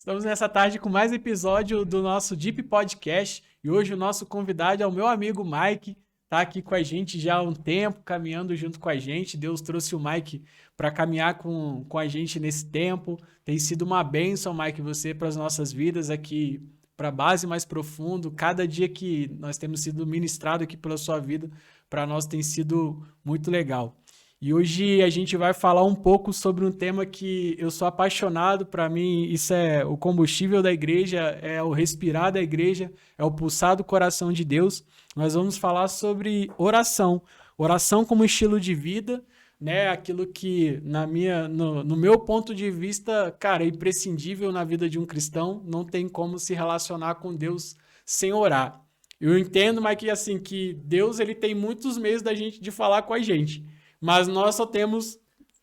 Estamos nessa tarde com mais episódio do nosso Deep Podcast e hoje o nosso convidado é o meu amigo Mike, tá aqui com a gente já há um tempo, caminhando junto com a gente. Deus trouxe o Mike para caminhar com a gente nesse tempo. Tem sido uma bênção, Mike, você para as nossas vidas aqui, para a base mais profundo. Cada dia que nós temos sido ministrado aqui pela sua vida, para nós tem sido muito legal. E hoje a gente vai falar um pouco sobre um tema que eu sou apaixonado. Para mim, isso é o combustível da igreja, é o respirar da igreja, é o pulsar do coração de Deus. Nós vamos falar sobre oração. Oração como estilo de vida, né? Aquilo que, no meu ponto de vista, cara, é imprescindível na vida de um cristão. Não tem como se relacionar com Deus sem orar. Eu entendo, mas que Deus ele tem muitos meios da gente de falar com a gente. Mas nós só temos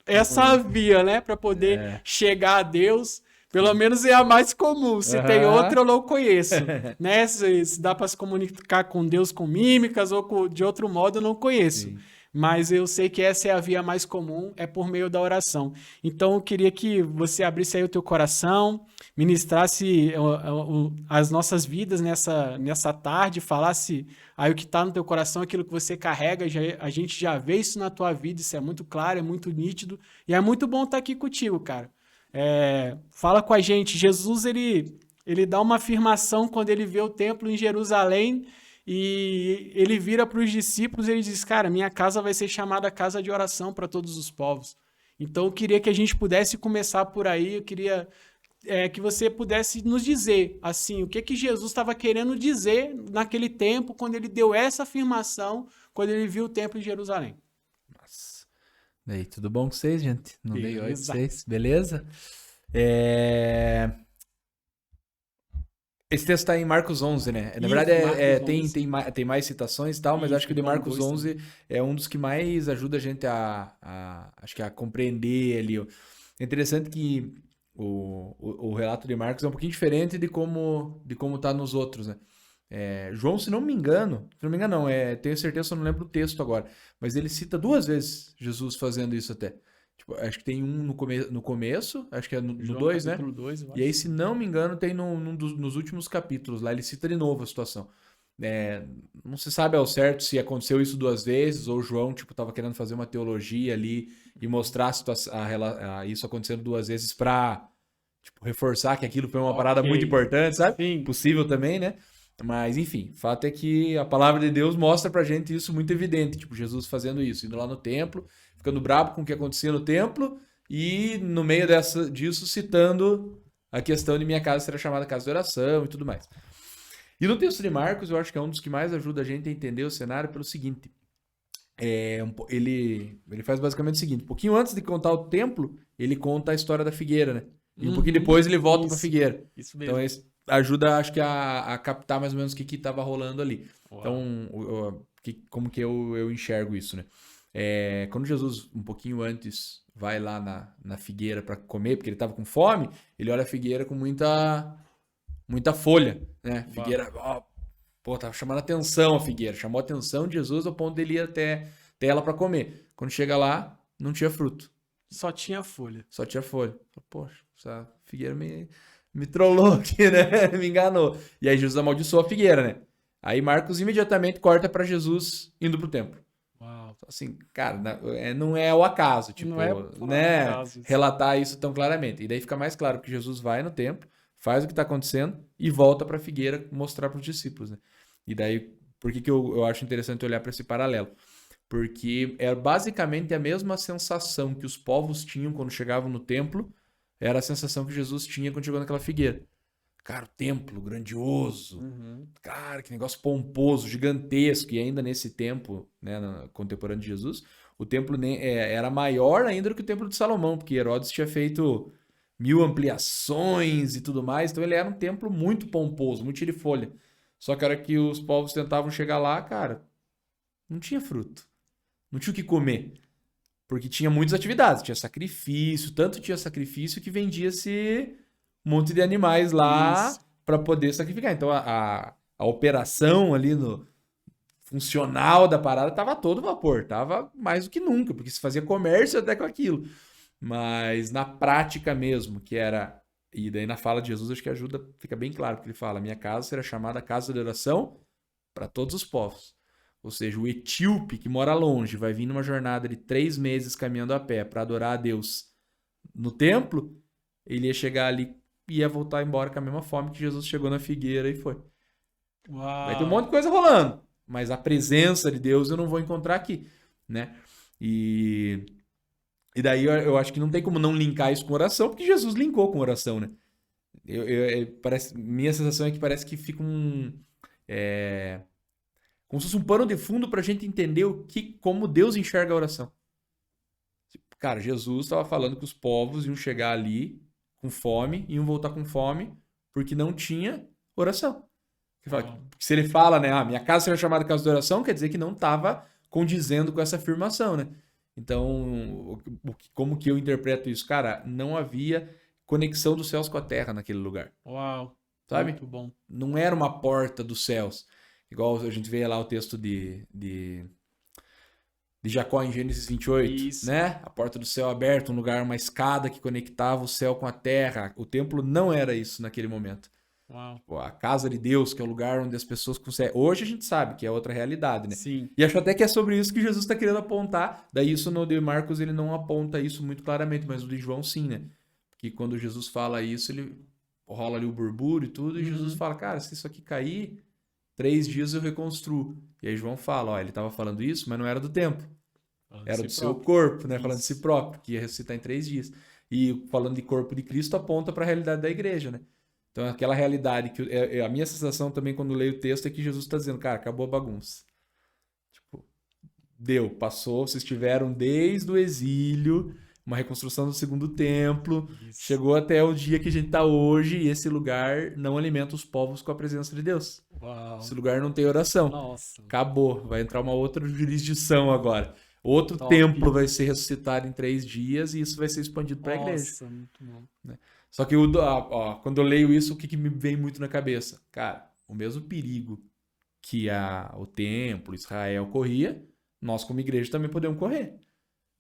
essa via, né, para poder chegar a Deus. Pelo menos é a mais comum. Se tem outra, eu não conheço. Né? Se dá para se comunicar com Deus com mímicas ou de outro modo, eu não conheço. Sim. Mas eu sei que essa é a via mais comum, é por meio da oração. Então, eu queria que você abrisse aí o teu coração, ministrasse as nossas vidas nessa tarde, falasse aí o que está no teu coração, aquilo que você carrega. A gente já vê isso na tua vida, isso é muito claro, é muito nítido, e é muito bom estar aqui contigo, cara. Fala com a gente. Jesus, ele dá uma afirmação quando ele vê o templo em Jerusalém, e ele vira para os discípulos e ele diz, cara, minha casa vai ser chamada casa de oração para todos os povos. Então eu queria que a gente pudesse começar por aí, eu queria que você pudesse nos dizer, assim, o que Jesus estava querendo dizer naquele tempo, quando ele deu essa afirmação, quando ele viu o templo em Jerusalém. Nossa. E aí, tudo bom com vocês, gente? Não dei oi pra vocês, beleza? Esse texto está em Marcos 11, né? Na verdade, tem mais citações e tal, mas acho que o de Marcos 11 é um dos que mais ajuda a gente acho que a compreender ali. É interessante que o relato de Marcos é um pouquinho diferente de como tá nos outros, né? João, se não me engano, não, tenho certeza, eu não lembro o texto agora, mas ele cita 2 vezes Jesus fazendo isso até. Tipo, acho que tem um no começo, acho que é no 2, né? 2, e aí, se não me engano, tem nos últimos capítulos lá, ele cita de novo a situação. Não se sabe ao certo se aconteceu isso 2 vezes, ou João, tipo, tava querendo fazer uma teologia ali e mostrar isso acontecendo 2 vezes pra, tipo, reforçar que aquilo foi uma parada muito importante, sabe? Sim. Possível também, né? Mas, enfim, o fato é que a palavra de Deus mostra pra gente isso muito evidente, tipo, Jesus fazendo isso, indo lá no templo, ficando brabo com o que acontecia no templo e, no meio disso, citando a questão de minha casa ser chamada casa de oração e tudo mais. E no texto de Marcos, eu acho que é um dos que mais ajuda a gente a entender o cenário pelo seguinte. Ele faz basicamente o seguinte. Um pouquinho antes de contar o templo, ele conta a história da figueira, né? E um pouquinho depois ele volta pra figueira. Isso mesmo. Então, isso ajuda, acho que, a captar mais ou menos o que estava rolando ali. Uau. Então, como que eu enxergo isso, né? Quando Jesus, um pouquinho antes, vai lá na figueira para comer, porque ele estava com fome, ele olha a figueira com muita folha, né? Figueira, tava chamando atenção a figueira, chamou a atenção de Jesus ao ponto dele ir até ela para comer. Quando chega lá, não tinha fruto. Só tinha folha. Poxa, essa figueira me trollou aqui, né? Me enganou. E aí Jesus amaldiçoou a figueira, né? Aí Marcos imediatamente corta para Jesus indo pro templo. Uau. Assim, cara, não é o acaso, tipo, né? Acaso, relatar isso tão claramente. E daí fica mais claro que Jesus vai no templo, faz o que está acontecendo e volta para a figueira mostrar para os discípulos, né? E daí, por que eu acho interessante olhar para esse paralelo? Porque é basicamente a mesma sensação que os povos tinham quando chegavam no templo, era a sensação que Jesus tinha quando chegou naquela figueira. Cara, o templo grandioso, cara, que negócio pomposo, gigantesco. E ainda nesse tempo, né, contemporâneo de Jesus, o templo era maior ainda do que o templo de Salomão, porque Herodes tinha feito 1000 ampliações e tudo mais. Então ele era um templo muito pomposo, muito cheio de folha. Só que a hora que os povos tentavam chegar lá, cara, não tinha fruto. Não tinha o que comer. Porque tinha muitas atividades, tinha sacrifício, tanto tinha sacrifício que vendia-se um monte de animais lá para poder sacrificar. Então a operação ali no funcional da parada tava a todo vapor, tava mais do que nunca, porque se fazia comércio até com aquilo. Mas na prática mesmo, que era E daí na fala de Jesus, acho que ajuda, fica bem claro, porque ele fala, minha casa será chamada casa de oração para todos os povos. Ou seja, o etíope que mora longe vai vir numa jornada de 3 meses caminhando a pé para adorar a Deus no templo, ele ia chegar ali e ia voltar embora com a mesma fome que Jesus chegou na figueira e foi. Uau. Vai ter um monte de coisa rolando, mas a presença de Deus eu não vou encontrar aqui, né? E daí eu acho que não tem como não linkar isso com oração, porque Jesus linkou com oração, né? Minha sensação é que parece que fica como se fosse um pano de fundo pra gente entender como Deus enxerga a oração. Cara, Jesus estava falando que os povos iam chegar ali com fome, iam voltar com fome, porque não tinha oração. Se ele fala, né, minha casa será chamada casa de oração, quer dizer que não estava condizendo com essa afirmação, né? Então, como que eu interpreto isso? Cara, não havia conexão dos céus com a terra naquele lugar. Uau, sabe? Muito bom. Não era uma porta dos céus. Igual a gente vê lá o texto de Jacó em Gênesis 28, Isso. né? A porta do céu aberta, um lugar, uma escada que conectava o céu com a terra. O templo não era isso naquele momento. Uau. A casa de Deus, que é o lugar onde as pessoas conseguem... Hoje a gente sabe que é outra realidade, né? Sim. E acho até que é sobre isso que Jesus está querendo apontar. Daí isso no de Marcos ele não aponta isso muito claramente, mas o de João sim, né? Porque quando Jesus fala isso, ele rola ali o burburo e tudo, e Jesus fala, cara, se isso aqui cair, 3 dias eu reconstruo. E aí João fala, ele estava falando isso, mas não era do templo. Era do seu corpo, né? Isso. Falando de si próprio, que ia ressuscitar em 3 dias. E falando de corpo de Cristo, aponta para a realidade da igreja, né? Então, aquela realidade que... a minha sensação também quando leio o texto é que Jesus está dizendo, cara, acabou a bagunça. Tipo, passou, vocês tiveram desde o exílio, uma reconstrução do segundo templo, chegou até o dia que a gente está hoje e esse lugar não alimenta os povos com a presença de Deus. Uau. Esse lugar não tem oração. Nossa. Acabou, vai entrar uma outra jurisdição agora. Outro templo vai ser ressuscitado em 3 dias e isso vai ser expandido para a igreja. Nossa, muito bom. Né? Só que quando eu leio isso, o que me vem muito na cabeça? Cara, o mesmo perigo que o templo, Israel corria, nós como igreja também podemos correr.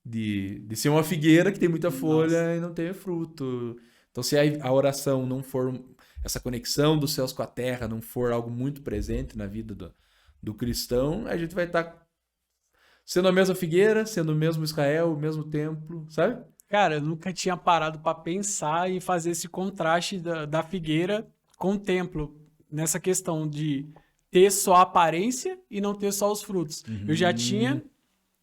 De ser uma figueira que tem muita folha e não tem fruto. Então se a oração não for, essa conexão dos céus com a terra não for algo muito presente na vida do cristão, a gente vai estar sendo a mesma figueira, sendo o mesmo Israel, o mesmo templo, sabe? Cara, eu nunca tinha parado para pensar e fazer esse contraste da figueira com o templo, nessa questão de ter só a aparência e não ter só os frutos. Eu já tinha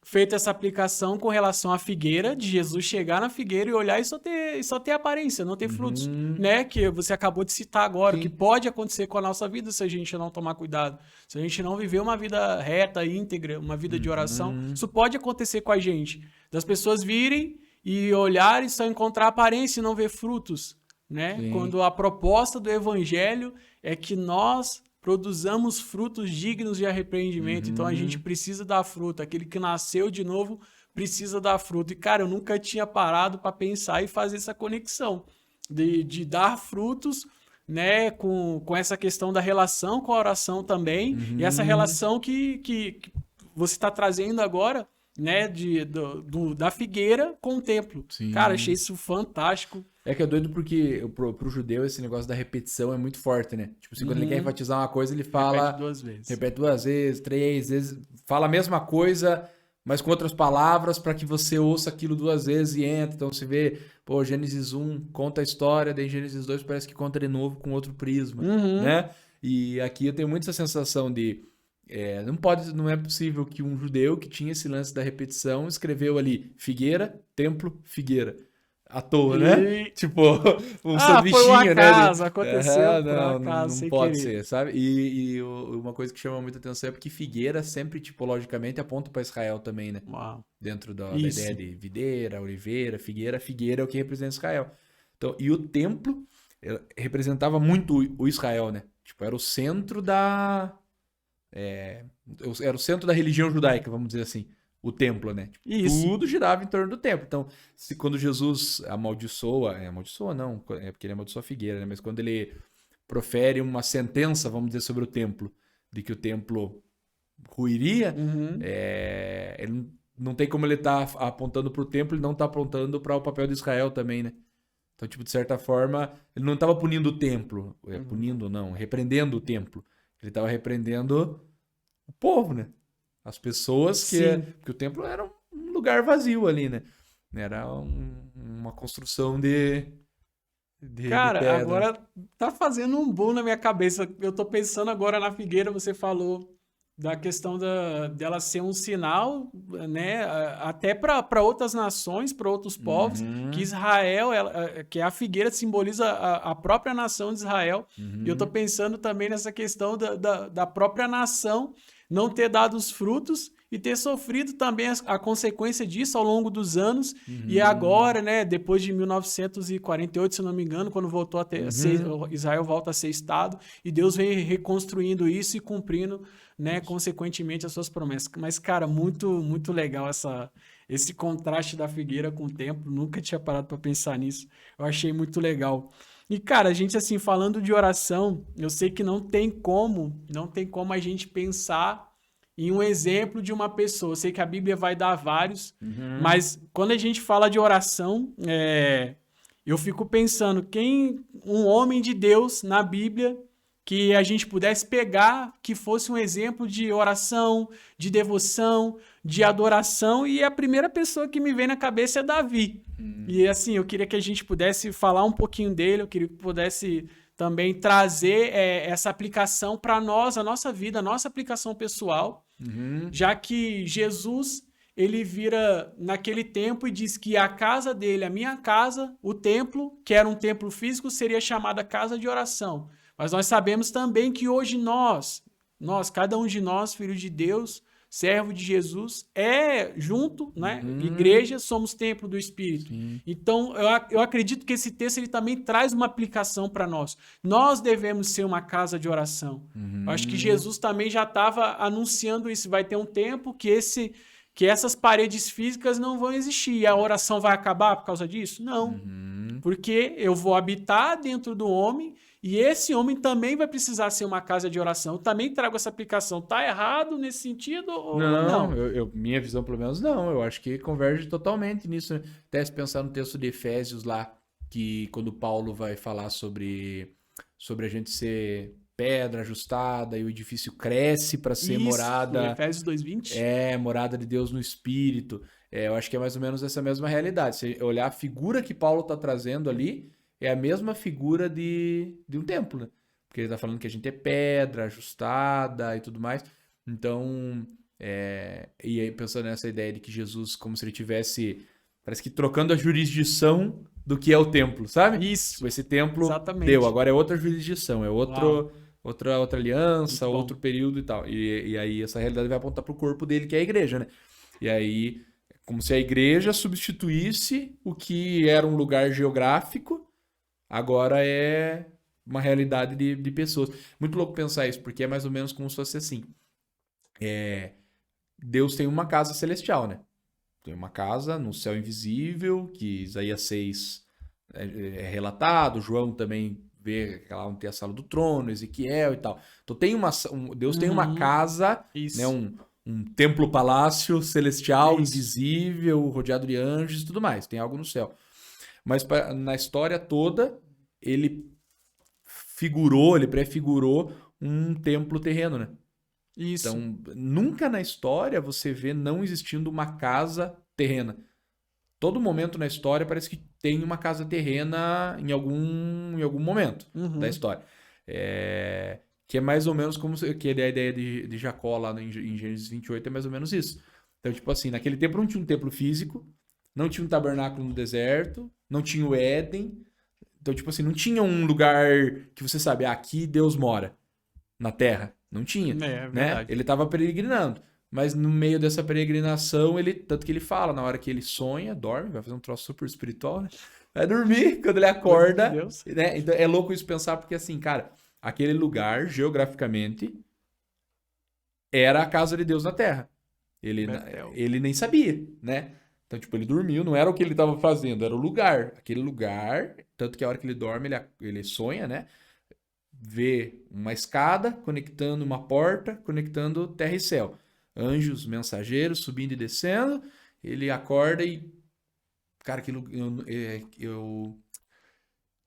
feito essa aplicação com relação à figueira, de Jesus chegar na figueira e olhar e só ter aparência, não ter frutos, né? Que você acabou de citar agora, o que pode acontecer com a nossa vida se a gente não tomar cuidado. Se a gente não viver uma vida reta, íntegra, uma vida de oração, isso pode acontecer com a gente. Das pessoas virem e olhar e só encontrar aparência e não ver frutos, né? Sim. Quando a proposta do evangelho é que nós produzamos frutos dignos de arrependimento. Então a gente precisa dar fruto. Aquele que nasceu de novo precisa dar fruto. E, cara, eu nunca tinha parado para pensar e fazer essa conexão de dar frutos, né? Com essa questão da relação com a oração também. E essa relação que você está trazendo agora, né, da figueira com o templo. Sim. Cara, achei isso fantástico. É que é doido porque pro judeu esse negócio da repetição é muito forte, né? Tipo, assim, quando ele quer enfatizar uma coisa, ele fala... Repete 2 vezes, 3 vezes. Fala a mesma coisa, mas com outras palavras para que você ouça aquilo 2 vezes e entra. Então você vê, Gênesis 1 conta a história, daí Gênesis 2 parece que conta de novo com outro prisma, né? E aqui eu tenho muito essa sensação de... não é possível que um judeu que tinha esse lance da repetição escreveu ali figueira, templo, figueira. À toa, né? Tipo, sanduichinho, foi um acaso, né? aconteceu por acaso, não pode ser, sabe? E uma coisa que chama muita atenção é porque figueira sempre, tipologicamente, aponta para Israel também, né? Uau. Dentro da ideia de videira, oliveira, figueira é o que representa Israel. Então, e o templo representava muito o Israel, né? Tipo, era o centro era o centro da religião judaica, vamos dizer assim. O templo, né? Tipo, tudo girava em torno do templo. Então, quando Jesus amaldiçoa não, é porque ele amaldiçoa a figueira, né? Mas quando ele profere uma sentença, vamos dizer, sobre o templo, de que o templo ruiria, ele não tem como ele estar apontando para o templo e não está apontando para o papel de Israel também, né? Então, tipo, de certa forma, ele não estava punindo o templo. Repreendendo o templo. Ele estava repreendendo o povo, né? As pessoas porque o templo era um lugar vazio ali, né? Era uma construção de Cara, pedra. agora tá fazendo um boom na minha cabeça. Eu tô pensando agora na figueira, você falou da questão dela ser um sinal, né, até para outras nações, para outros povos, que Israel, que a figueira simboliza a própria nação de Israel. E eu tô pensando também nessa questão da própria nação não ter dado os frutos e ter sofrido também a consequência disso ao longo dos anos. E agora, né, depois de 1948, se não me engano, quando voltou a Israel volta a ser Estado, e Deus vem reconstruindo isso e cumprindo, né, consequentemente as suas promessas. Mas, cara, muito, muito legal esse contraste da figueira com o templo. Nunca tinha parado para pensar nisso. Eu achei muito legal. E, cara, a gente, assim, falando de oração, eu sei que não tem como a gente pensar em um exemplo de uma pessoa. Eu sei que a Bíblia vai dar vários, mas quando a gente fala de oração, eu fico pensando um homem de Deus na Bíblia que a gente pudesse pegar, que fosse um exemplo de oração, de devoção, de adoração, e a primeira pessoa que me vem na cabeça é Davi. E assim, eu queria que a gente pudesse falar um pouquinho dele, eu queria que pudesse também trazer essa aplicação para nós, a nossa vida, a nossa aplicação pessoal, já que Jesus, ele vira naquele tempo e diz que a casa dele, a minha casa, o templo, que era um templo físico, seria chamada casa de oração. Mas nós sabemos também que hoje nós, cada um de nós, filho de Deus, servo de Jesus, junto, né? Igreja, somos templo do Espírito. Sim. Então, eu acredito que esse texto ele também traz uma aplicação para nós. Nós devemos ser uma casa de oração. Eu acho que Jesus também já estava anunciando isso. Vai ter um tempo que essas paredes físicas não vão existir. E a oração vai acabar por causa disso? Não. Porque eu vou habitar dentro do homem e esse homem também vai precisar ser uma casa de oração. Eu também trago essa aplicação. Tá errado nesse sentido ou não? Minha visão, pelo menos, não. Eu acho que converge totalmente nisso, né? Até se pensar no texto de Efésios lá, que quando Paulo vai falar sobre a gente ser pedra ajustada e o edifício cresce para ser morada. Efésios 2:20. Morada de Deus no Espírito. Eu acho que é mais ou menos essa mesma realidade. Se olhar a figura que Paulo está trazendo ali, é a mesma figura de um templo, né? Porque ele está falando que a gente é pedra ajustada e tudo mais. Então, e aí pensando nessa ideia de que Jesus, como se ele tivesse, parece que trocando a jurisdição do que é o templo, sabe? Isso. Esse templo Exatamente. agora é outra jurisdição, é outra aliança, outro período e tal. E aí essa realidade vai apontar para o corpo dele, que é a igreja, né? E aí, como se a igreja substituísse o que era um lugar geográfico, agora é uma realidade de pessoas. Muito louco pensar isso, porque é mais ou menos como se fosse assim. Deus tem uma casa celestial, né? Tem uma casa no céu invisível, que Isaías 6 é relatado, João também vê lá onde tem a sala do trono, Ezequiel e tal. Então Deus tem uma casa, né? Um templo-palácio celestial, invisível, rodeado de anjos e tudo mais. Tem algo no céu. Mas na história toda, ele prefigurou um templo terreno, né? Isso. Então, nunca na história você vê não existindo uma casa terrena. Todo momento na história parece que tem uma casa terrena em algum momento da história. Que é mais ou menos como que a ideia de Jacó lá em Gênesis 28 é mais ou menos isso. Então, tipo assim, naquele tempo não tinha um templo físico, não tinha um tabernáculo no deserto, não tinha o Éden. Então, tipo assim, não tinha um lugar que você sabe, aqui Deus mora, na terra. Não tinha, né? Ele estava peregrinando. Mas no meio dessa peregrinação, tanto que ele fala, na hora que ele sonha, dorme, vai fazer um troço super espiritual, né? Vai dormir quando ele acorda. Né? Então é louco isso pensar, porque assim, cara, aquele lugar, geograficamente, era a casa de Deus na terra. Ele nem sabia, né? Então, tipo, ele dormiu, não era o que ele estava fazendo, era o lugar. Aquele lugar, tanto que a hora que ele dorme, ele sonha, né? Vê uma escada conectando uma porta, conectando terra e céu. Anjos, mensageiros subindo e descendo. Ele acorda e... Cara, aquilo...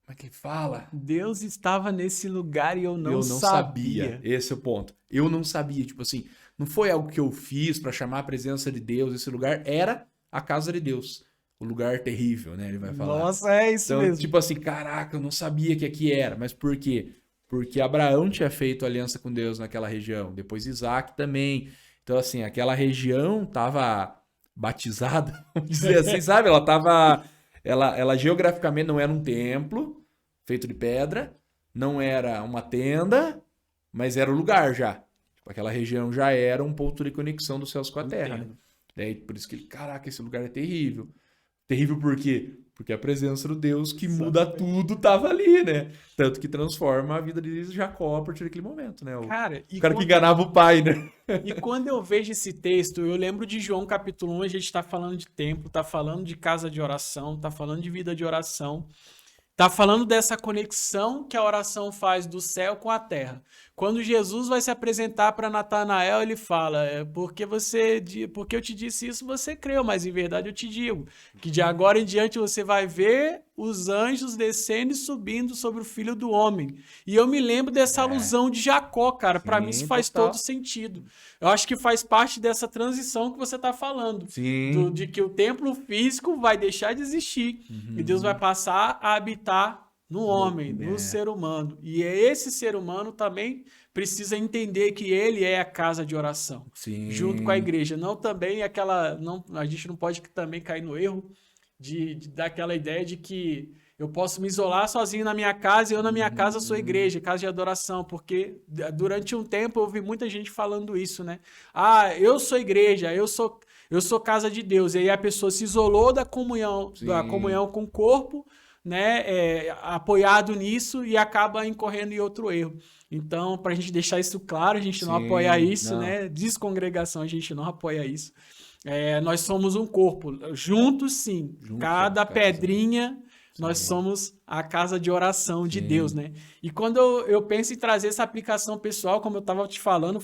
Como é que ele fala? Deus estava nesse lugar e eu não sabia. Esse é o ponto. Eu não sabia. Tipo assim, não foi algo que eu fiz para chamar a presença de Deus. Esse lugar era a casa de Deus. O lugar terrível, né? Ele vai falar. Nossa, é isso então, mesmo. Tipo assim, caraca, eu não sabia que aqui era. Mas por quê? Porque Abraão tinha feito aliança com Deus naquela região. Depois Isaac também. Então, assim, aquela região tava batizada, vamos dizer assim, sabe? Ela tava... Ela geograficamente não era um templo feito de pedra, não era uma tenda, mas era o lugar já. Tipo, aquela região já era um ponto de conexão dos céus com a terra, né? Daí, por isso que ele, caraca, esse lugar é terrível. Terrível por quê? Porque a presença do Deus que muda tudo tava ali, né? Tanto que transforma a vida de Jacó a partir daquele momento, né? O cara que enganava o pai, né? E quando eu vejo esse texto, eu lembro de João capítulo 1, a gente tá falando de templo, tá falando de casa de oração, tá falando de vida de oração, tá falando dessa conexão que a oração faz do céu com a terra. Quando Jesus vai se apresentar para Natanael, ele fala, porque eu te disse isso, você creu, mas em verdade eu te digo, que de agora em diante você vai ver os anjos descendo e subindo sobre o Filho do Homem. E eu me lembro dessa alusão de Jacó, cara. Para mim isso faz todo sentido. Eu acho que faz parte dessa transição que você tá falando. De que o templo físico vai deixar de existir. E Deus vai passar a habitar no homem, no ser humano. E esse ser humano também precisa entender que ele é a casa de oração. Junto com a igreja. Não também a gente não pode também cair no erro daquela ideia de que eu posso me isolar sozinho na minha casa e eu na minha casa sou igreja, casa de adoração, porque durante um tempo eu ouvi muita gente falando isso, né? Ah, eu sou igreja, eu sou casa de Deus. E aí a pessoa se isolou da comunhão com o corpo, né, apoiado nisso e acaba incorrendo em outro erro. Então, para a gente deixar isso claro, a gente não apoia isso, né? Descongregação, a gente não apoia isso. Nós somos um corpo, juntos sim, cada pedrinha, nós somos a casa de oração de Deus, né? E quando eu penso em trazer essa aplicação pessoal, como eu estava te falando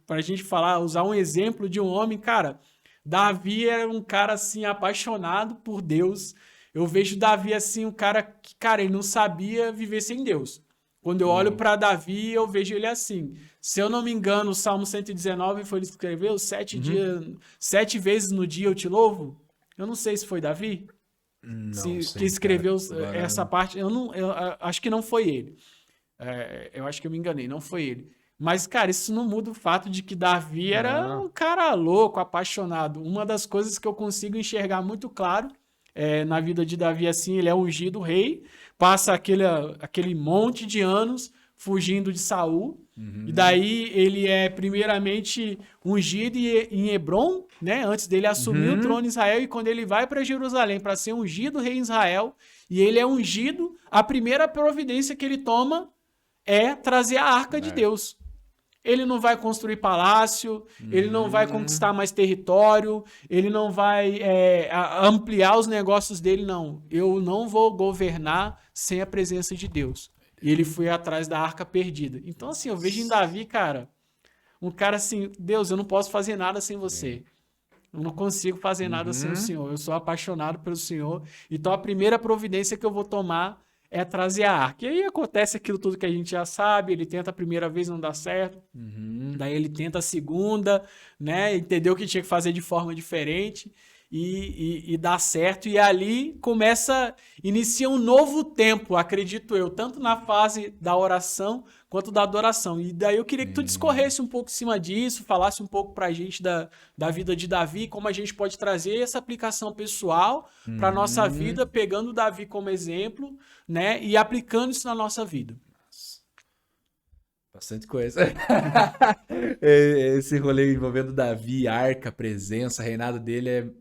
para a gente usar um exemplo de um homem, cara, Davi era um cara assim apaixonado por Deus. Eu vejo Davi assim, um cara que, cara, ele não sabia viver sem Deus. Quando eu olho para Davi, eu vejo ele assim. Se eu não me engano, o Salmo 119 foi ele que escreveu, 7 vezes no dia eu te louvo. Eu não sei se foi Davi que escreveu essa parte. Eu acho que não foi ele. Eu acho que eu me enganei, não foi ele. Mas, cara, isso não muda o fato de que Davi era um cara louco, apaixonado. Uma das coisas que eu consigo enxergar muito claro na vida de Davi, assim, ele é ungido rei, passa aquele monte de anos fugindo de Saul, e daí ele é primeiramente ungido em Hebrom, né, antes dele assumir o trono de Israel, e quando ele vai para Jerusalém para ser ungido rei em Israel, e ele é ungido, a primeira providência que ele toma é trazer a arca de Deus. Ele não vai construir palácio, ele não vai conquistar mais território, ele não vai ampliar os negócios dele, não. Eu não vou governar sem a presença de Deus. E ele foi atrás da arca perdida. Então, assim, eu vejo em Davi, cara, um cara assim, Deus, eu não posso fazer nada sem você. Eu não consigo fazer nada sem o Senhor. Eu sou apaixonado pelo Senhor. Então, a primeira providência que eu vou tomar é trazer a arca. E aí acontece aquilo tudo que a gente já sabe, ele tenta a primeira vez, não dá certo, daí ele tenta a segunda, né, entendeu que tinha que fazer de forma diferente e dá certo, e ali inicia um novo tempo, acredito eu, tanto na fase da oração quanto da adoração. E daí eu queria que tu discorresse um pouco em cima disso, falasse um pouco pra gente da vida de Davi, como a gente pode trazer essa aplicação pessoal pra nossa vida, pegando Davi como exemplo, né, e aplicando isso na nossa vida. Bastante coisa. Esse rolê envolvendo Davi, arca, presença, reinado dele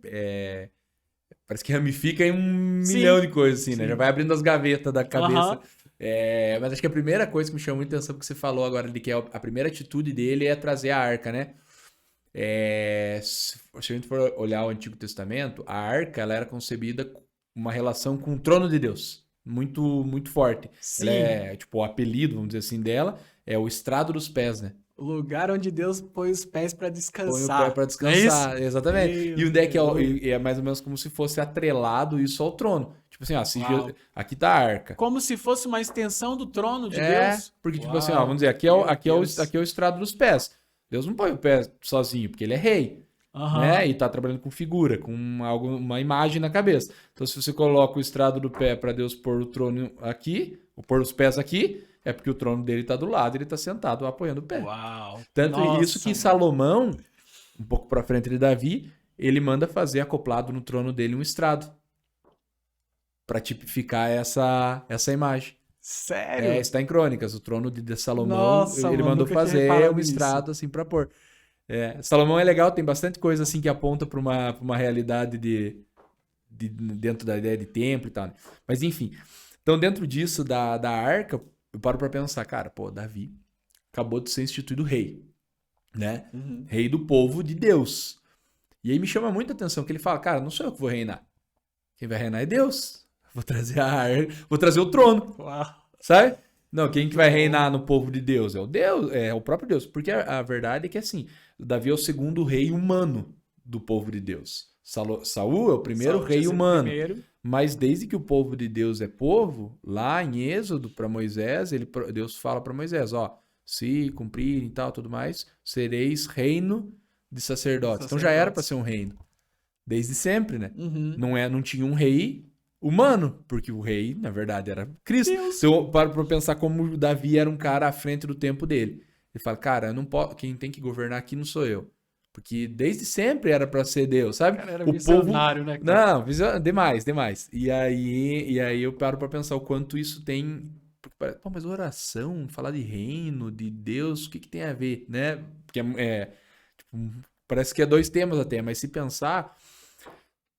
parece que ramifica em milhão de coisas, assim, né? Já vai abrindo as gavetas da cabeça. Mas acho que a primeira coisa que me chamou muita atenção que você falou agora, de que a primeira atitude dele é trazer a arca, né? Se a gente for olhar o Antigo Testamento, a arca ela era concebida com uma relação com o trono de Deus. Muito, muito forte. Sim. Ela tipo, o apelido, vamos dizer assim, dela é o estrado dos pés, né? O lugar onde Deus põe os pés para descansar. Põe o pé para descansar, exatamente. E onde é que é mais ou menos como se fosse atrelado isso ao trono. Tipo assim, aqui tá a arca. Como se fosse uma extensão do trono de Deus. Porque, tipo assim, vamos dizer, aqui é o estrado dos pés. Deus não põe o pé sozinho, porque ele é rei. Né? E tá trabalhando com figura, com uma imagem na cabeça. Então, se você coloca o estrado do pé para Deus pôr o trono aqui, ou pôr os pés aqui, é porque o trono dele tá do lado, ele tá sentado apoiando o pé. Uau! Tanto isso que Salomão, um pouco para frente de Davi, ele manda fazer acoplado no trono dele um estrado para tipificar essa imagem. Sério? Está em Crônicas, o trono de Salomão, ele mandou fazer um estrado assim para pôr. Salomão é legal, tem bastante coisa assim que aponta para uma realidade dentro da ideia de templo e tal. Né? Mas enfim, então dentro disso da arca, eu paro para pensar, cara, Davi acabou de ser instituído rei, né? Uhum. Rei do povo de Deus. E aí me chama muita atenção que ele fala, cara, não sou eu que vou reinar. Quem vai reinar é Deus. Vou trazer a arca, vou trazer o trono. Uau. Sabe? Não, quem que vai reinar no povo de Deus? É o próprio Deus. Porque a verdade é que assim, Davi é o segundo rei humano do povo de Deus. Saul é o primeiro rei humano. Mas desde que o povo de Deus é povo, lá em Êxodo para Moisés, Deus fala para Moisés, se cumprirem e tal, tudo mais, sereis reino de sacerdotes. Então já era para ser um reino. Desde sempre, né? Uhum. Não tinha um rei humano, porque o rei, na verdade, era Cristo. Então eu paro para pensar como Davi era um cara à frente do tempo dele. Ele fala, cara, eu não posso, quem tem que governar aqui não sou eu. Porque desde sempre era para ser Deus, sabe? Cara, era visionário, né? Cara? Não, demais. E aí eu paro para pensar o quanto isso tem... mas oração, falar de reino, de Deus, o que tem a ver, né? Porque parece que é dois temas até, mas se pensar,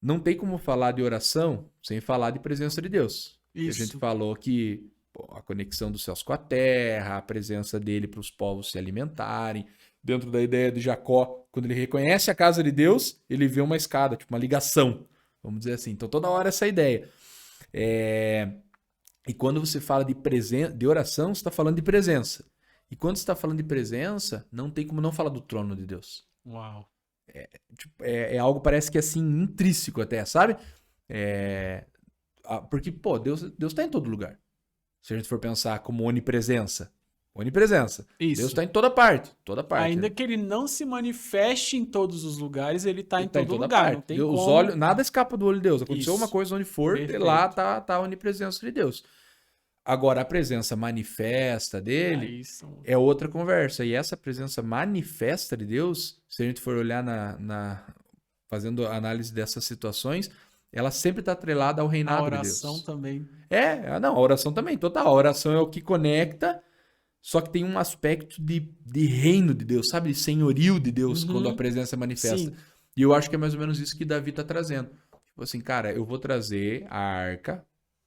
não tem como falar de oração sem falar de presença de Deus. Isso. A gente falou que a conexão dos céus com a terra, a presença dele para os povos se alimentarem. Dentro da ideia de Jacó, quando ele reconhece a casa de Deus, ele vê uma escada, tipo uma ligação, vamos dizer assim. Então toda hora essa ideia. E quando você fala de oração, você está falando de presença. E quando você está falando de presença, não tem como não falar do trono de Deus. Uau. É algo, parece que assim, intrínseco até, sabe? Porque, Deus está em todo lugar. Se a gente for pensar como onipresença. Isso. Deus está em toda parte. Ainda que ele não se manifeste em todos os lugares, ele está em todo lugar. Não tem como. Olhos, nada escapa do olho de Deus. Aconteceu uma coisa onde for, lá tá a onipresença de Deus. Agora, a presença manifesta dele é outra conversa. E essa presença manifesta de Deus, se a gente for olhar fazendo análise dessas situações, ela sempre está atrelada ao reinado de Deus. A oração também. A oração também, total. A oração é o que conecta, só que tem um aspecto de reino de Deus, sabe? De senhorio de Deus, quando a presença manifesta. Sim. E eu acho que é mais ou menos isso que Davi está trazendo. Tipo assim, cara, eu vou trazer a arca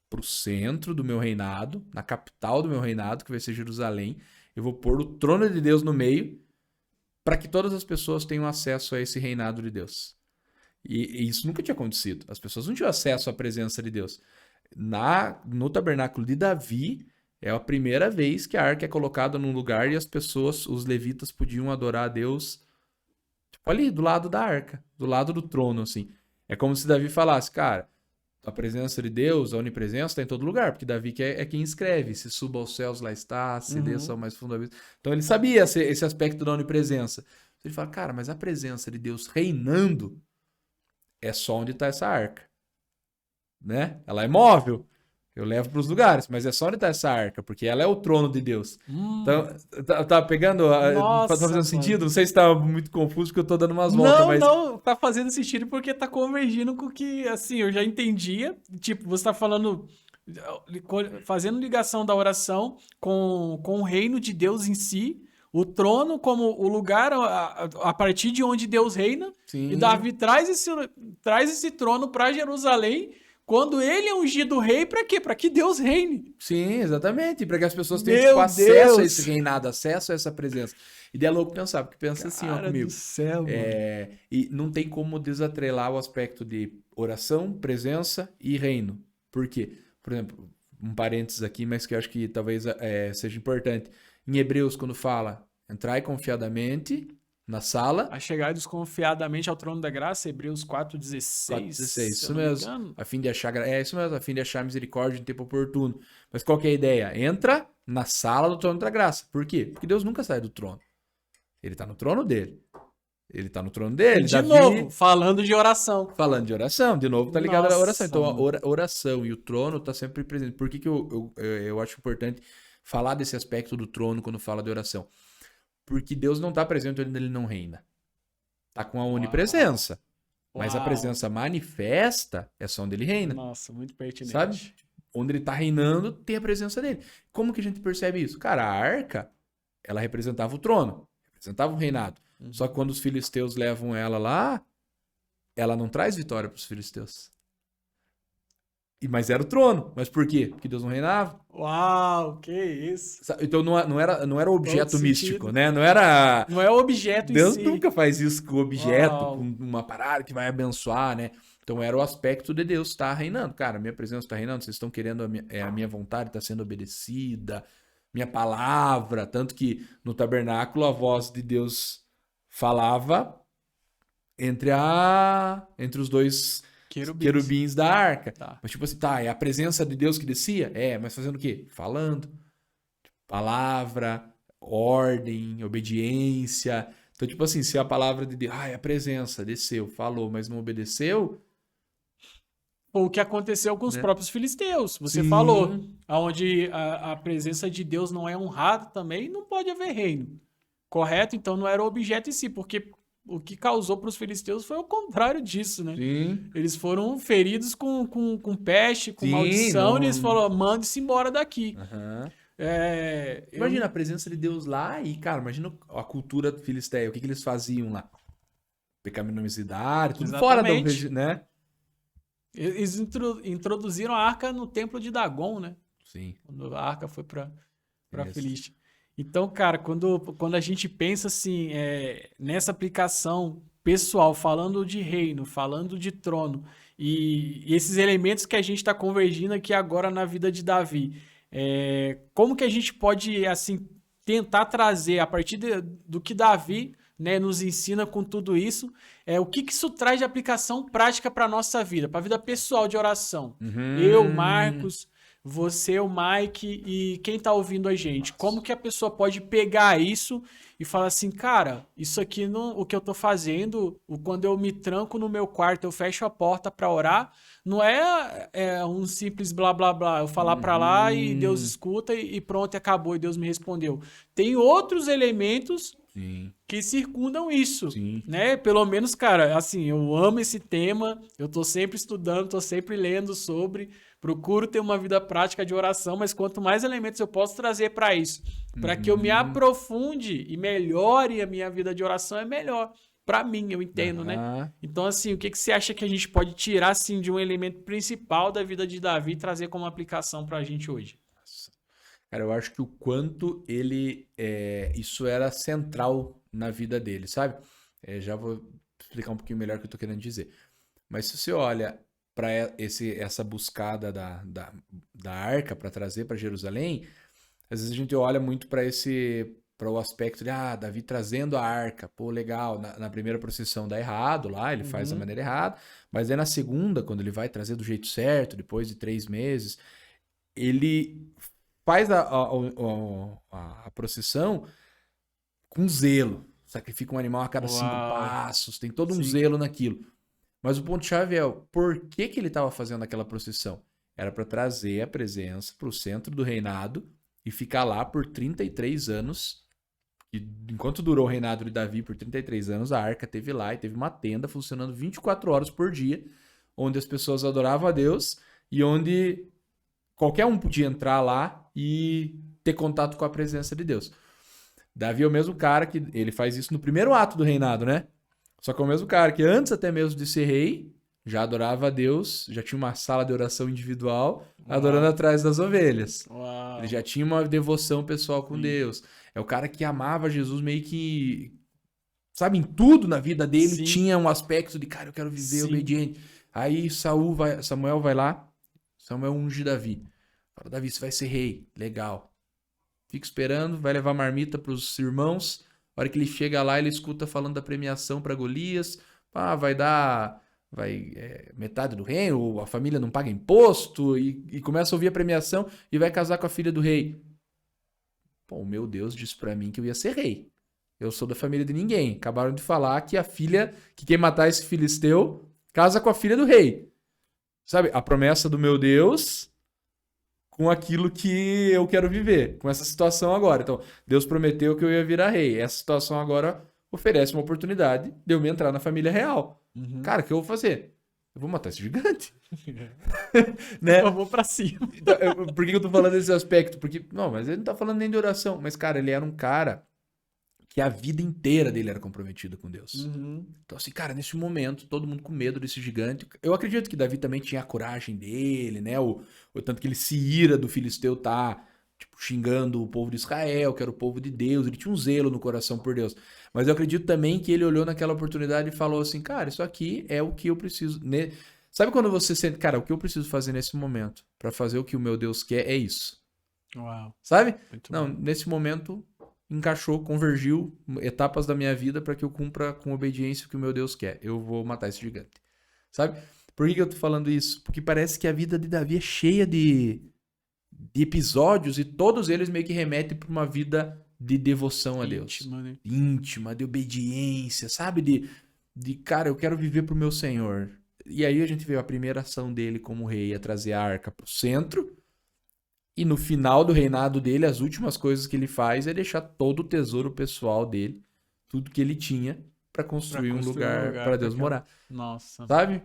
para o centro do meu reinado, na capital do meu reinado, que vai ser Jerusalém. Eu vou pôr o trono de Deus no meio para que todas as pessoas tenham acesso a esse reinado de Deus. E isso nunca tinha acontecido. As pessoas não tinham acesso à presença de Deus. No tabernáculo de Davi, é a primeira vez que a arca é colocada num lugar e as pessoas, os levitas, podiam adorar a Deus tipo, ali, do lado da arca, do lado do trono, assim. É como se Davi falasse, cara, a presença de Deus, a onipresença está em todo lugar, porque Davi é quem escreve, se suba aos céus, lá está, se desça ao mais fundo do abismo. Então ele sabia esse aspecto da onipresença. Ele fala, cara, mas a presença de Deus reinando é só onde está essa arca, né? Ela é móvel, eu levo para os lugares, mas é só onde está essa arca, porque ela é o trono de Deus. Então, tá pegando, tá fazendo sentido? Não sei se tá muito confuso, porque eu tô dando umas voltas, mas... Não, tá fazendo sentido porque tá convergindo com o que, assim, eu já entendia, tipo, você tá falando, fazendo ligação da oração com o reino de Deus em si, o trono como o lugar a partir de onde Deus reina. Sim. E Davi traz esse trono para Jerusalém quando ele é ungido rei. Para quê? Para que Deus reine. Sim, exatamente. Para que as pessoas tenham acesso a esse reinado, acesso a essa presença. E daí é louco pensar, porque pensa assim, ó, comigo. Do céu, mano. E não tem como desatrelar o aspecto de oração, presença e reino. Por quê? Por exemplo, um parênteses aqui, mas que eu acho que talvez seja importante. Em Hebreus, quando fala, entrai confiadamente na sala. A chegar desconfiadamente ao trono da graça, Hebreus 4:16. 4:16, isso mesmo. A fim de achar, isso mesmo, a fim de achar misericórdia em tempo oportuno. Mas qual que é a ideia? Entra na sala do trono da graça. Por quê? Porque Deus nunca sai do trono. Ele tá no trono dele. Ele tá no trono dele. De novo, falando de oração. Falando de oração, de novo tá ligado à oração. Então a oração e o trono tá sempre presente. Por que eu acho importante falar desse aspecto do trono quando fala de oração? Porque Deus não tá presente onde ele não reina. Tá com a onipresença. Mas a presença manifesta é só onde ele reina. Nossa, muito pertinente. Sabe? Onde ele tá reinando, tem a presença dele. Como que a gente percebe isso? Cara, a arca, ela representava o trono, representava o reinado. Só que quando os filisteus levam ela lá, ela não traz vitória para os filisteus. Mas era o trono. Mas por quê? Porque Deus não reinava. Uau, que isso. Então não era objeto místico, né? Não é o objeto Deus em si. Deus nunca faz isso com o objeto, com uma parada que vai abençoar, né? Então era o aspecto de Deus estar reinando. Cara, minha presença está reinando, vocês estão querendo, a minha vontade está sendo obedecida, minha palavra. Tanto que no tabernáculo a voz de Deus falava entre os dois querubins da arca. Tá. Mas tipo assim, é a presença de Deus que descia? Mas fazendo o quê? Falando. Palavra, ordem, obediência. Então tipo assim, se a palavra de Deus, a presença desceu, falou, mas não obedeceu... O que aconteceu com os próprios filisteus. Você falou, onde a presença de Deus não é honrada também, não pode haver reino. Correto? Então não era o objeto em si, porque o que causou para os filisteus foi o contrário disso, né? Sim. Eles foram feridos com peste, com maldição, e eles falaram, mande-se embora daqui. Imagina a presença de Deus lá e, cara, imagina a cultura filisteia, o que eles faziam lá? Pecaminosidade, tudo fora da, né? Eles introduziram a arca no templo de Dagon, né? Sim. Quando a arca foi para Filístia. Então, cara, quando a gente pensa assim, nessa aplicação pessoal, falando de reino, falando de trono, e esses elementos que a gente está convergindo aqui agora na vida de Davi, como que a gente pode, assim, tentar trazer, a partir do que Davi, né, nos ensina com tudo isso, o que isso traz de aplicação prática para a nossa vida, para a vida pessoal de oração? Eu, Marcos, você, o Mike e quem tá ouvindo a gente. Como que a pessoa pode pegar isso e falar assim, cara, isso aqui, o que eu tô fazendo, quando eu me tranco no meu quarto, eu fecho a porta para orar, não é um simples blá, blá, blá, eu falar para lá e Deus escuta e pronto, acabou, e Deus me respondeu. Tem outros elementos que circundam isso, né? Pelo menos, cara, assim, eu amo esse tema, eu tô sempre estudando, tô sempre lendo sobre, procuro ter uma vida prática de oração, mas quanto mais elementos eu posso trazer para isso, para que eu me aprofunde e melhore a minha vida de oração, é melhor. Para mim, eu entendo, né? Então, assim, o que você acha que a gente pode tirar, assim, de um elemento principal da vida de Davi e trazer como aplicação pra gente hoje? Cara, eu acho que o quanto isso era central na vida dele, sabe? Já vou explicar um pouquinho melhor o que eu tô querendo dizer. Mas se você olha para essa buscada da arca para trazer para Jerusalém, às vezes a gente olha muito para o aspecto de Davi trazendo a arca, pô, legal, na primeira procissão dá errado lá, ele faz da maneira errada, mas aí na segunda, quando ele vai trazer do jeito certo, depois de 3 meses, ele faz a procissão com zelo, sacrifica um animal a cada 5 passos, tem todo um zelo naquilo. Mas o ponto-chave é por que ele estava fazendo aquela procissão? Era para trazer a presença para o centro do reinado e ficar lá por 33 anos. E enquanto durou o reinado de Davi por 33 anos, a arca teve lá e teve uma tenda funcionando 24 horas por dia, onde as pessoas adoravam a Deus e onde qualquer um podia entrar lá e ter contato com a presença de Deus. Davi é o mesmo cara que ele faz isso no primeiro ato do reinado, né? Só que é o mesmo cara que antes até mesmo de ser rei, já adorava a Deus, já tinha uma sala de oração individual, adorando atrás das ovelhas. Ele já tinha uma devoção pessoal com Deus. É o cara que amava Jesus meio que... Sabe, em tudo na vida dele tinha um aspecto de, cara, eu quero viver obediente. Aí Samuel vai lá, Samuel unge Davi. Fala, Davi, você vai ser rei. Legal. Fica esperando, vai levar marmita para os irmãos. A hora que ele chega lá, ele escuta falando da premiação para Golias. Metade do reino, a família não paga imposto, e começa a ouvir a premiação e vai casar com a filha do rei. Pô, meu Deus disse pra mim que eu ia ser rei. Eu sou da família de ninguém. Acabaram de falar que que quem matar esse filisteu casa com a filha do rei. Sabe, a promessa do meu Deus com aquilo que eu quero viver, com essa situação agora. Então, Deus prometeu que eu ia virar rei. Essa situação agora oferece uma oportunidade de eu me entrar na família real. Uhum. Cara, o que eu vou fazer? Eu vou matar esse gigante. Né? Eu vou pra cima. Por que eu tô falando desse aspecto? Porque, não, mas ele não tá falando nem de oração. Mas, cara, ele era um cara que a vida inteira dele era comprometida com Deus. Uhum. Então, assim, cara, nesse momento, todo mundo com medo desse gigante. Eu acredito que Davi também tinha a coragem dele, né? O tanto que ele se ira do filisteu tá, tipo, xingando o povo de Israel, que era o povo de Deus. Ele tinha um zelo no coração por Deus. Mas eu acredito também que ele olhou naquela oportunidade e falou assim, cara, isso aqui é o que eu preciso... Sabe quando você sente, cara, o que eu preciso fazer nesse momento para fazer o que o meu Deus quer é isso. Uau. Sabe? Muito não, bom. Nesse momento encaixou, convergiu etapas da minha vida para que eu cumpra com obediência o que o meu Deus quer. Eu vou matar esse gigante. Sabe? Por que eu tô falando isso? Porque parece que a vida de Davi é cheia de episódios e todos eles meio que remetem para uma vida de devoção a Deus. Íntima, né? Íntima, de obediência, sabe? Cara, eu quero viver pro meu Senhor. E aí a gente vê a primeira ação dele como rei, é trazer a arca pro centro. E no final do reinado dele, as últimas coisas que ele faz é deixar todo o tesouro pessoal dele, tudo que ele tinha, para construir um lugar para Deus morar. Nossa. Sabe?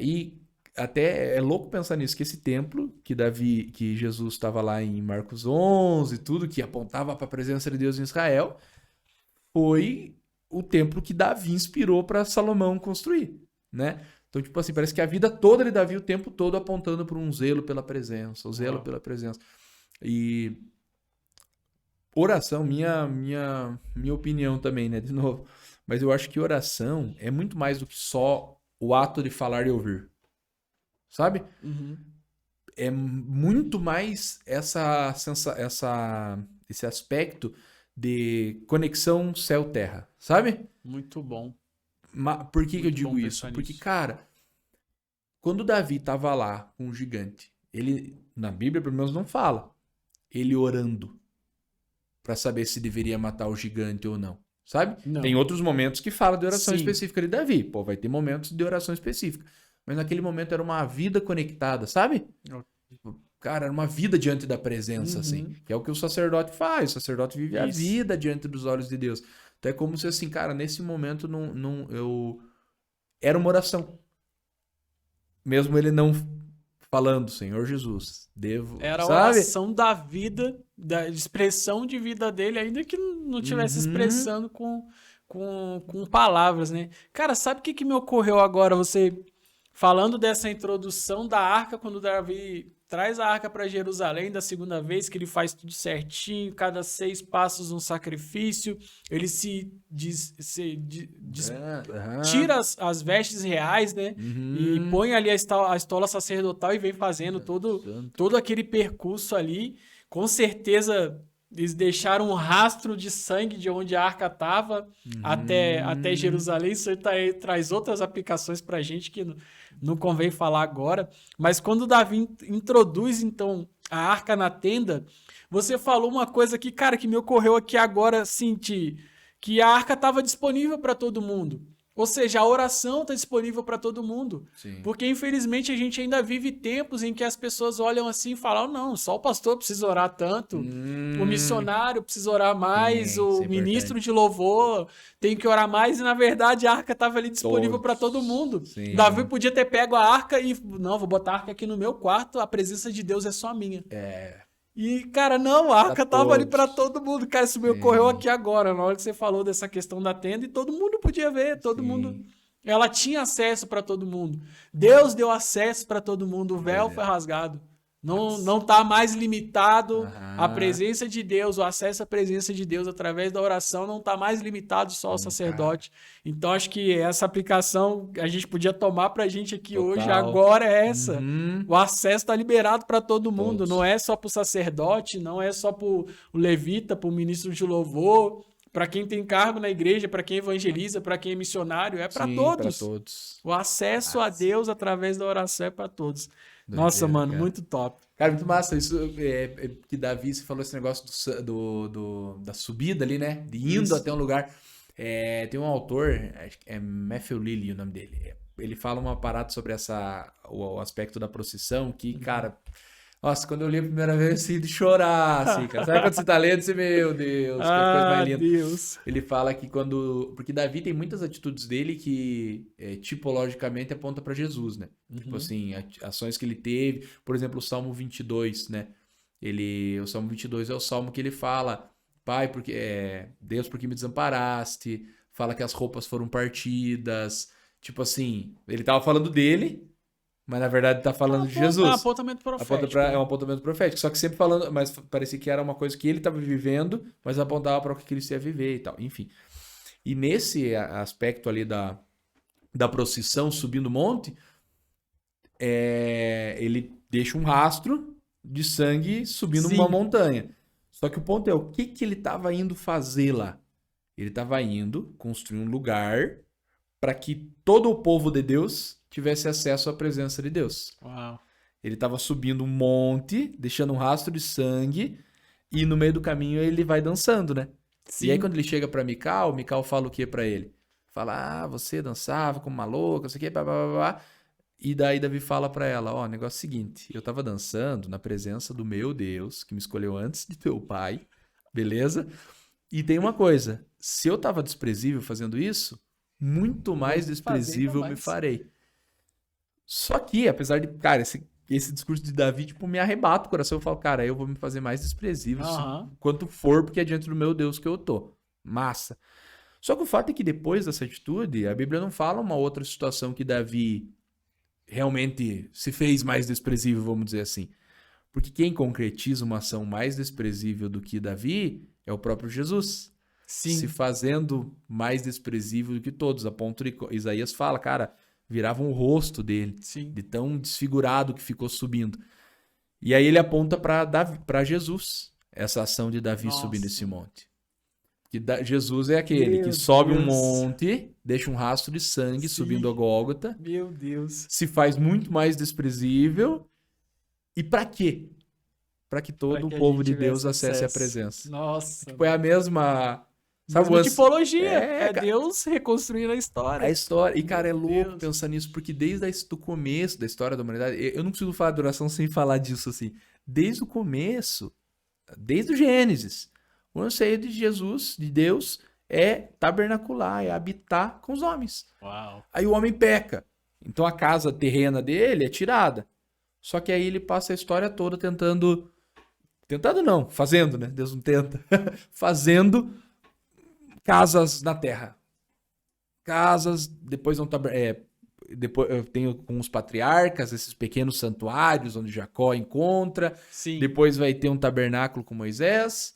E até é louco pensar nisso, que esse templo que Jesus estava lá em Marcos 11, tudo que apontava para a presença de Deus em Israel, foi o templo que Davi inspirou para Salomão construir, né? Então, tipo assim, parece que a vida toda de Davi, o tempo todo apontando para um zelo pela presença, o zelo pela presença. E oração, minha opinião também, né? De novo. Mas eu acho que oração é muito mais do que só o ato de falar e ouvir. Sabe? Uhum. É muito mais esse aspecto de conexão céu-terra. Sabe? Muito bom. Por que eu digo isso? Porque, cara, quando Davi estava lá com o gigante, ele, na Bíblia, pelo menos, não fala. Ele orando para saber se deveria matar o gigante ou não. Sabe? Não. Tem outros momentos que fala de oração específica de Davi. Pô, vai ter momentos de oração específica. Mas naquele momento era uma vida conectada, sabe? Cara, era uma vida diante da presença, assim. Que é o que o sacerdote faz. O sacerdote vive a vida diante dos olhos de Deus. Então é como se assim, cara, nesse momento era uma oração. Mesmo ele não falando, Senhor Jesus, Era a oração da vida, da expressão de vida dele, ainda que não estivesse expressando com palavras, né? Cara, sabe o que me ocorreu agora? Você falando dessa introdução da arca, quando Davi traz a arca para Jerusalém da segunda vez, que ele faz tudo certinho, cada 6 passos um sacrifício, ele tira as vestes reais, né? E põe ali a estola sacerdotal e vem fazendo todo aquele percurso ali. Com certeza eles deixaram um rastro de sangue de onde a arca estava até Jerusalém. Isso aí traz outras aplicações para a gente que não convém falar agora. Mas quando Davi introduz, então, a arca na tenda, você falou uma coisa que, cara, que me ocorreu aqui agora, sentir que a arca estava disponível para todo mundo. Ou seja, a oração está disponível para todo mundo. Sim. Porque, infelizmente, a gente ainda vive tempos em que as pessoas olham assim e falam, não, só o pastor precisa orar tanto, o missionário precisa orar mais, o ministro de louvor tem que orar mais, e, na verdade, a arca estava ali disponível para todo mundo. Sim. Davi podia ter pego a arca e, não, vou botar a arca aqui no meu quarto, a presença de Deus é só minha. E, cara, não, a arca tava ali pra todo mundo. Cara, isso me ocorreu aqui agora, na hora que você falou dessa questão da tenda, e todo mundo podia ver, todo mundo. Ela tinha acesso pra todo mundo. Deus deu acesso pra todo mundo, o véu foi rasgado. Não tá mais limitado a presença de Deus, o acesso à presença de Deus através da oração não tá mais limitado só ao sacerdote. Então, acho que essa aplicação a gente podia tomar pra gente aqui hoje, agora é essa. O acesso tá liberado para todo mundo, não é só pro sacerdote, não é só pro levita, pro ministro de louvor, para quem tem cargo na igreja, para quem evangeliza, para quem é missionário, é para todos. Para todos. O acesso a Deus através da oração é para todos. Nossa, mano, cara. Muito top. Cara, muito massa. Isso que Davi, você falou esse negócio da subida ali, né? De indo até um lugar. Tem um autor, acho que é Matthew Lilley o nome dele. Ele fala uma parada sobre o aspecto da procissão que, cara... Nossa, quando eu li a primeira vez, assim, de chorar, assim, cara. Sabe quando você tá lendo, você, meu Deus, que coisa mais linda. Deus. Ele fala que porque Davi tem muitas atitudes dele que, tipologicamente, apontam para Jesus, né? Tipo assim, ações que ele teve. Por exemplo, o Salmo 22, né? O Salmo 22 é o salmo que ele fala, Pai, Deus, porque me desamparaste. Fala que as roupas foram partidas. Tipo assim, ele tava falando dele... Mas na verdade tá falando de Jesus. É um apontamento profético. É um apontamento profético. Só que sempre falando, mas parecia que era uma coisa que ele estava vivendo, mas apontava para o que ele ia viver e tal. Enfim. E nesse aspecto ali da procissão subindo o monte, ele deixa um rastro de sangue subindo uma montanha. Só que o ponto é, o que ele estava indo fazer lá? Ele estava indo construir um lugar para que todo o povo de Deus tivesse acesso à presença de Deus. Uau. Ele estava subindo um monte, deixando um rastro de sangue, e no meio do caminho ele vai dançando, né? Sim. E aí quando ele chega para Mical fala o que para ele? Fala, você dançava como uma louca, não sei o que, blá, blá, blá, blá. E daí Davi fala para ela, o negócio é o seguinte, eu estava dançando na presença do meu Deus, que me escolheu antes de teu pai, beleza? E tem uma coisa, se eu estava desprezível fazendo isso, muito mais desprezível me farei. Só que, apesar de, cara, esse discurso de Davi, tipo, me arrebata o coração. Eu falo, cara, eu vou me fazer mais desprezível quanto for, porque é diante do meu Deus que eu tô. Massa. Só que o fato é que depois dessa atitude, a Bíblia não fala uma outra situação que Davi realmente se fez mais desprezível, vamos dizer assim. Porque quem concretiza uma ação mais desprezível do que Davi é o próprio Jesus. Sim. Se fazendo mais desprezível do que todos. A ponto de Isaías fala, cara... Viravam o rosto dele, de tão desfigurado que ficou subindo. E aí ele aponta para Jesus, essa ação de Davi subindo esse monte. Que Jesus é aquele que sobe um monte, deixa um rastro de sangue subindo a Gólgota. Meu Deus. Se faz muito mais desprezível. E para quê? Para que todo o povo de Deus acesse a presença. Nossa. Tipo, é a mesma... Sabe, uma tipologia. É Deus reconstruindo a história. A história. E, cara, é louco pensar nisso, porque desde o começo da história da humanidade, eu não consigo falar de oração sem falar disso, assim. Desde o começo, desde o Gênesis, o anseio de Jesus, de Deus, é tabernacular, é habitar com os homens. Uau. Aí o homem peca. Então a casa terrena dele é tirada. Só que aí ele passa a história toda tentando não, fazendo, né? Deus não tenta. Fazendo casas na terra. Casas, depois depois eu tenho com os patriarcas, esses pequenos santuários onde Jacó encontra. Sim. Depois vai ter um tabernáculo com Moisés.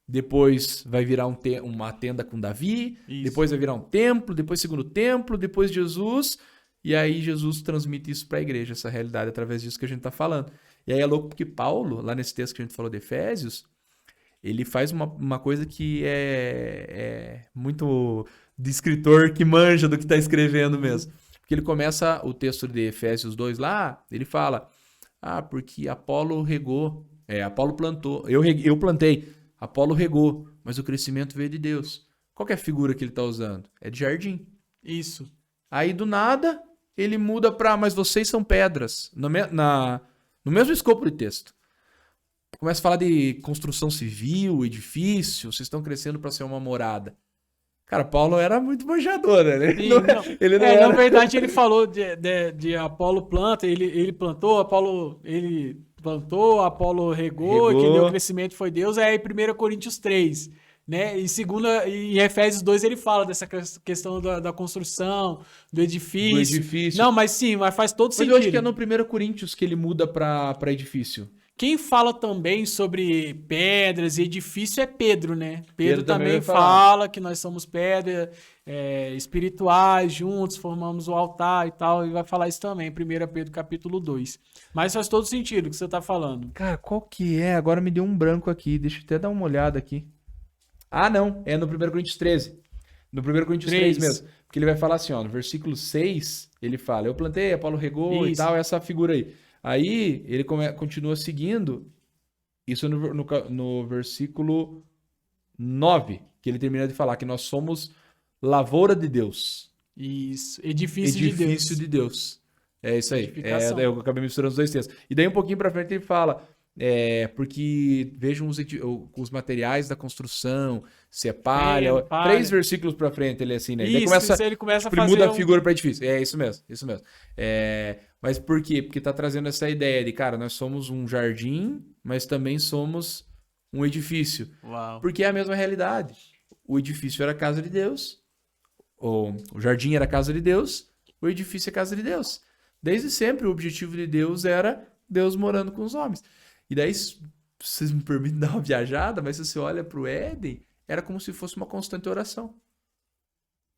Depois vai virar uma tenda com Davi. Isso. Depois vai virar um templo. Depois segundo templo. Depois Jesus. E aí Jesus transmite isso para a igreja, essa realidade, através disso que a gente está falando. E aí é louco porque Paulo, lá nesse texto que a gente falou de Efésios, ele faz uma coisa que é muito de escritor que manja do que está escrevendo mesmo. Porque ele começa o texto de Efésios 2 lá, ele fala, porque Apolo regou, Apolo plantou, eu plantei, Apolo regou, mas o crescimento veio de Deus. Qual que é a figura que ele está usando? É de jardim. Isso. Aí do nada, ele muda para, mas vocês são pedras, no mesmo escopo de texto. Começa a falar de construção civil, edifício, vocês estão crescendo para ser uma morada. Cara, Paulo era muito manjador, né? Ele não era... Na verdade, ele falou de Apolo planta, ele plantou, ele plantou, Apolo regou, quem deu o crescimento foi Deus. Aí 1 Coríntios 3, né? Em Efésios 2 ele fala dessa questão da construção, do edifício. Não, mas sim, mas faz todo sentido. Mas eu acho que é no 1 Coríntios que ele muda para edifício. Quem fala também sobre pedras e edifício é Pedro, né? Pedro também fala que nós somos pedras espirituais, juntos, formamos o altar e tal, e vai falar isso também, 1 Pedro capítulo 2. Mas faz todo sentido o que você tá falando. Cara, qual que é? Agora me deu um branco aqui, deixa eu até dar uma olhada aqui. Ah, não, é no 1 Coríntios 13. No 1 Coríntios 3 mesmo. Porque ele vai falar assim, ó, no versículo 6, ele fala, eu plantei, Apolo regou e tal, essa figura aí. Aí ele continua seguindo, isso no versículo 9, que ele termina de falar que nós somos lavoura de Deus. Isso, edifício de Deus. Edifício de Deus. É isso aí. Eu acabei misturando os dois textos. E daí um pouquinho pra frente ele fala, porque vejam os materiais da construção, se é palha. 3 versículos pra frente ele é assim, né? Isso, ele começa a fazer muda a figura pra edifício. É isso mesmo, isso mesmo. Mas por quê? Porque tá trazendo essa ideia de, cara, nós somos um jardim, mas também somos um edifício. Uau. Porque é a mesma realidade. O edifício era a casa de Deus, o jardim era a casa de Deus, o edifício é a casa de Deus. Desde sempre o objetivo de Deus era Deus morando com os homens. E daí, vocês me permitem dar uma viajada, mas se você olha para o Éden, era como se fosse uma constante oração.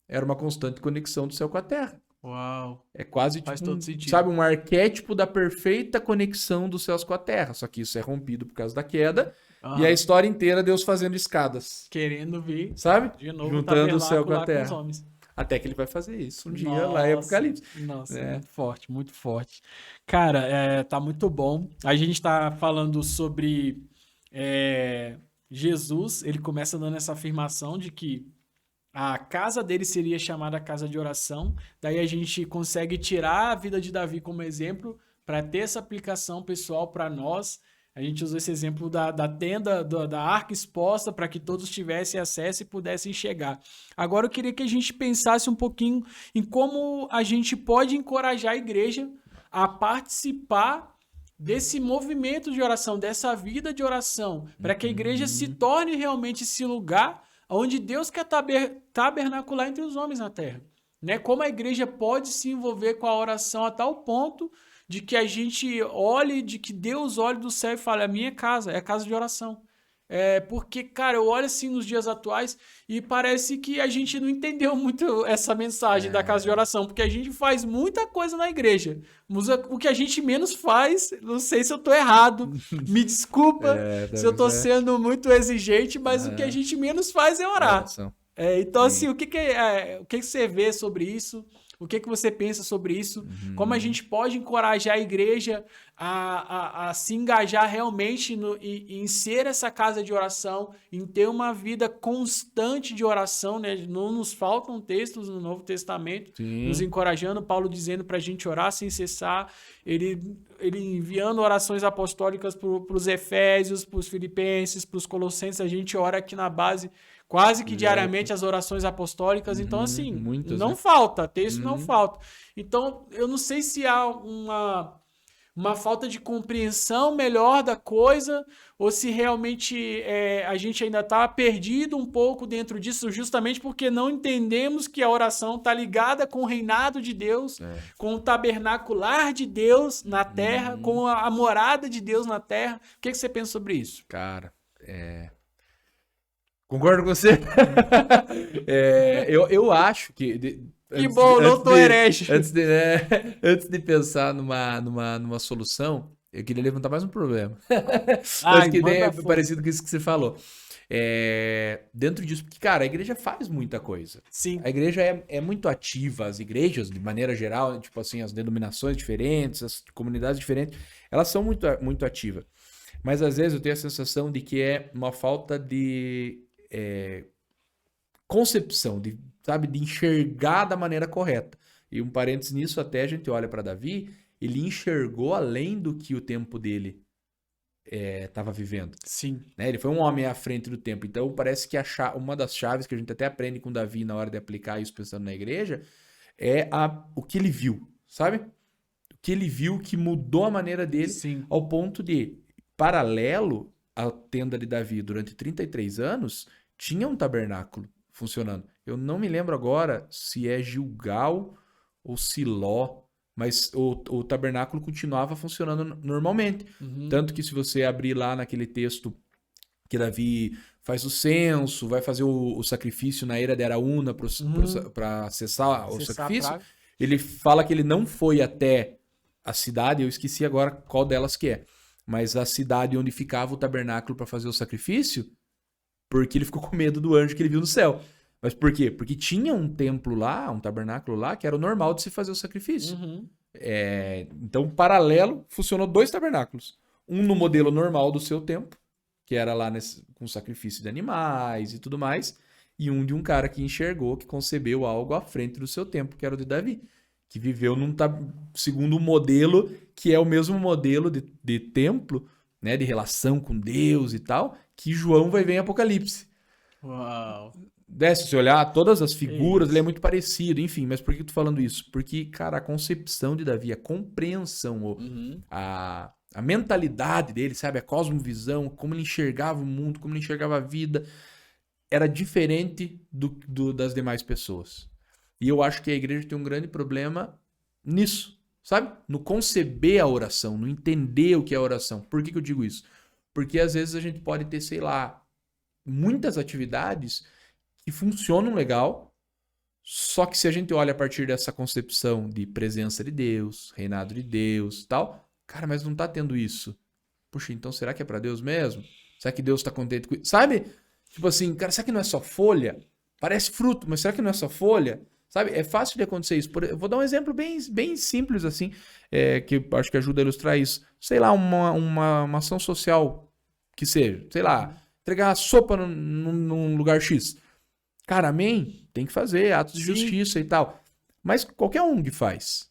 Era uma constante conexão do céu com a terra. Uau. É quase Faz tipo todo sentido. Sabe, um arquétipo da perfeita conexão dos céus com a terra. Só que isso é rompido por causa da queda. E a história inteira Deus fazendo escadas. Querendo vir, sabe? De novo, juntando o céu com a terra. Com os homens. Até que ele vai fazer isso dia lá em Apocalipse. Nossa, muito forte, muito forte. Cara, tá muito bom. A gente tá falando sobre Jesus, ele começa dando essa afirmação de que a casa dele seria chamada casa de oração. Daí a gente consegue tirar a vida de Davi como exemplo para ter essa aplicação pessoal para nós. A gente usou esse exemplo da tenda, da arca exposta para que todos tivessem acesso e pudessem chegar. Agora eu queria que a gente pensasse um pouquinho em como a gente pode encorajar a igreja a participar desse movimento de oração, dessa vida de oração, para que a igreja se torne realmente esse lugar onde Deus quer tabernacular entre os homens na terra. Né? Como a igreja pode se envolver com a oração a tal ponto de que a gente olhe, de que Deus olhe do céu e fale, a minha casa é a casa de oração. Porque, cara, eu olho assim nos dias atuais e parece que a gente não entendeu muito essa mensagem da casa de oração, porque a gente faz muita coisa na igreja. O que a gente menos faz, não sei se eu tô errado, me desculpa se eu tô sendo muito exigente, mas o que a gente menos faz é orar. Então, assim, o que você vê sobre isso? O que você pensa sobre isso? Como a gente pode encorajar a igreja a se engajar realmente em ser essa casa de oração, em ter uma vida constante de oração, né? Não nos faltam textos no Novo Testamento nos encorajando, Paulo dizendo para a gente orar sem cessar, ele enviando orações apostólicas para os Efésios, para os Filipenses, para os Colossenses, a gente ora aqui na base quase que diariamente as orações apostólicas. Então, assim, muitas, não falta, texto não falta. Então, eu não sei se há uma falta de compreensão melhor da coisa ou se realmente a gente ainda está perdido um pouco dentro disso, justamente porque não entendemos que a oração está ligada com o reinado de Deus, com o tabernacular de Deus na terra, com a morada de Deus na terra. O que você pensa sobre isso? Cara, concordo com você. Eu acho que... Que bom, não tô herege. Antes de pensar numa solução, eu queria levantar mais um problema. Mas que nem é parecido com isso que você falou. Dentro disso, porque, cara, a igreja faz muita coisa. Sim. A igreja é muito ativa, as igrejas, de maneira geral, tipo assim, as denominações diferentes, as comunidades diferentes, elas são muito, muito ativas. Mas às vezes eu tenho a sensação de que é uma falta de concepção, de enxergar da maneira correta. E um parênteses nisso, até a gente olha para Davi, ele enxergou além do que o tempo dele estava vivendo. Sim. Né? Ele foi um homem à frente do tempo. Então parece que uma das chaves que a gente até aprende com Davi na hora de aplicar isso pensando na igreja é o que ele viu, sabe? O que ele viu que mudou a maneira dele. Sim. Ao ponto de, paralelo à tenda de Davi durante 33 anos, tinha um tabernáculo funcionando. Eu não me lembro agora se é Gilgal ou Siló, mas o tabernáculo continuava funcionando normalmente. Tanto que se você abrir lá naquele texto que Davi faz o censo, vai fazer o sacrifício na Era de Araúna para cessar o sacrifício, ele fala que ele não foi até a cidade, eu esqueci agora qual delas que é, mas a cidade onde ficava o tabernáculo para fazer o sacrifício, porque ele ficou com medo do anjo que ele viu no céu. Mas por quê? Porque tinha um templo lá, um tabernáculo lá, que era o normal de se fazer o sacrifício. Então, paralelo, funcionou 2 tabernáculos. Um no modelo normal do seu tempo, que era lá com sacrifício de animais e tudo mais, e um de um cara que enxergou, que concebeu algo à frente do seu tempo, que era o de Davi, que viveu segundo um modelo que é o mesmo modelo de templo, né, de relação com Deus e tal, que João vai ver em Apocalipse. Uau! Se você olhar todas as figuras, ele é muito parecido, enfim. Mas por que eu tô falando isso? Porque, cara, a concepção de Davi, a compreensão, a mentalidade dele, sabe? A cosmovisão, como ele enxergava o mundo, como ele enxergava a vida, era diferente das demais pessoas. E eu acho que a igreja tem um grande problema nisso, sabe? No conceber a oração, no entender o que é a oração. Por que eu digo isso? Porque às vezes a gente pode ter, sei lá, muitas atividades que funcionam legal, só que se a gente olha a partir dessa concepção de presença de Deus, reinado de Deus, tal, cara, mas não tá tendo isso. Puxa, então será que é pra Deus mesmo? Será que Deus tá contente com isso? Sabe? Tipo assim, cara, será que não é só folha? Parece fruto, mas será que não é só folha? Sabe? É fácil de acontecer isso. Eu vou dar um exemplo bem simples, assim, que eu acho que ajuda a ilustrar isso. Sei lá, uma ação social que seja, sei lá, entregar sopa num lugar X. Cara, amém? Tem que fazer atos de justiça e tal. Mas qualquer um que faz.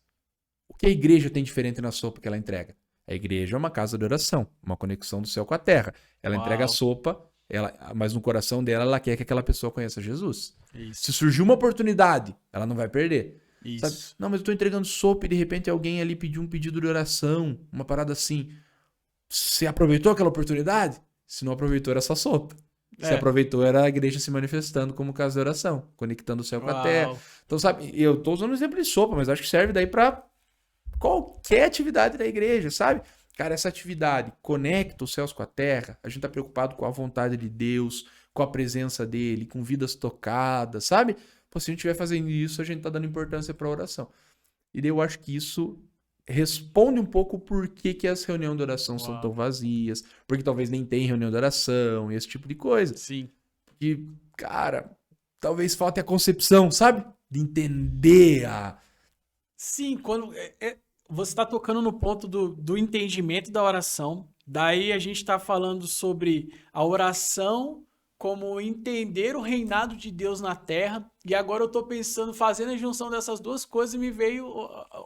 O que a igreja tem diferente na sopa que ela entrega? A igreja é uma casa de oração, uma conexão do céu com a terra. Ela entrega a sopa, mas no coração dela ela quer que aquela pessoa conheça Jesus. Isso. Se surgir uma oportunidade, ela não vai perder. Isso. Sabe? Não, mas eu estou entregando sopa e de repente alguém ali pediu um pedido de oração, uma parada assim. Você aproveitou aquela oportunidade? Se não aproveitou, era só sopa. Se aproveitou, era a igreja se manifestando como casa de oração, conectando o céu com a terra. Então, sabe, eu tô usando um exemplo de sopa, mas acho que serve daí para qualquer atividade da igreja, sabe? Cara, essa atividade conecta os céus com a terra, a gente tá preocupado com a vontade de Deus, com a presença dele, com vidas tocadas, sabe? Pô, se a gente estiver fazendo isso, a gente tá dando importância para a oração. E daí eu acho que isso responde um pouco o porquê que as reuniões de oração são tão vazias, porque talvez nem tem reunião de oração, esse tipo de coisa. Sim. Porque, cara, talvez falte a concepção, sabe? De entender a... Sim, quando você está tocando no ponto do entendimento da oração, daí a gente está falando sobre a oração como entender o reinado de Deus na terra, e agora eu estou pensando, fazendo a junção dessas duas coisas, e me veio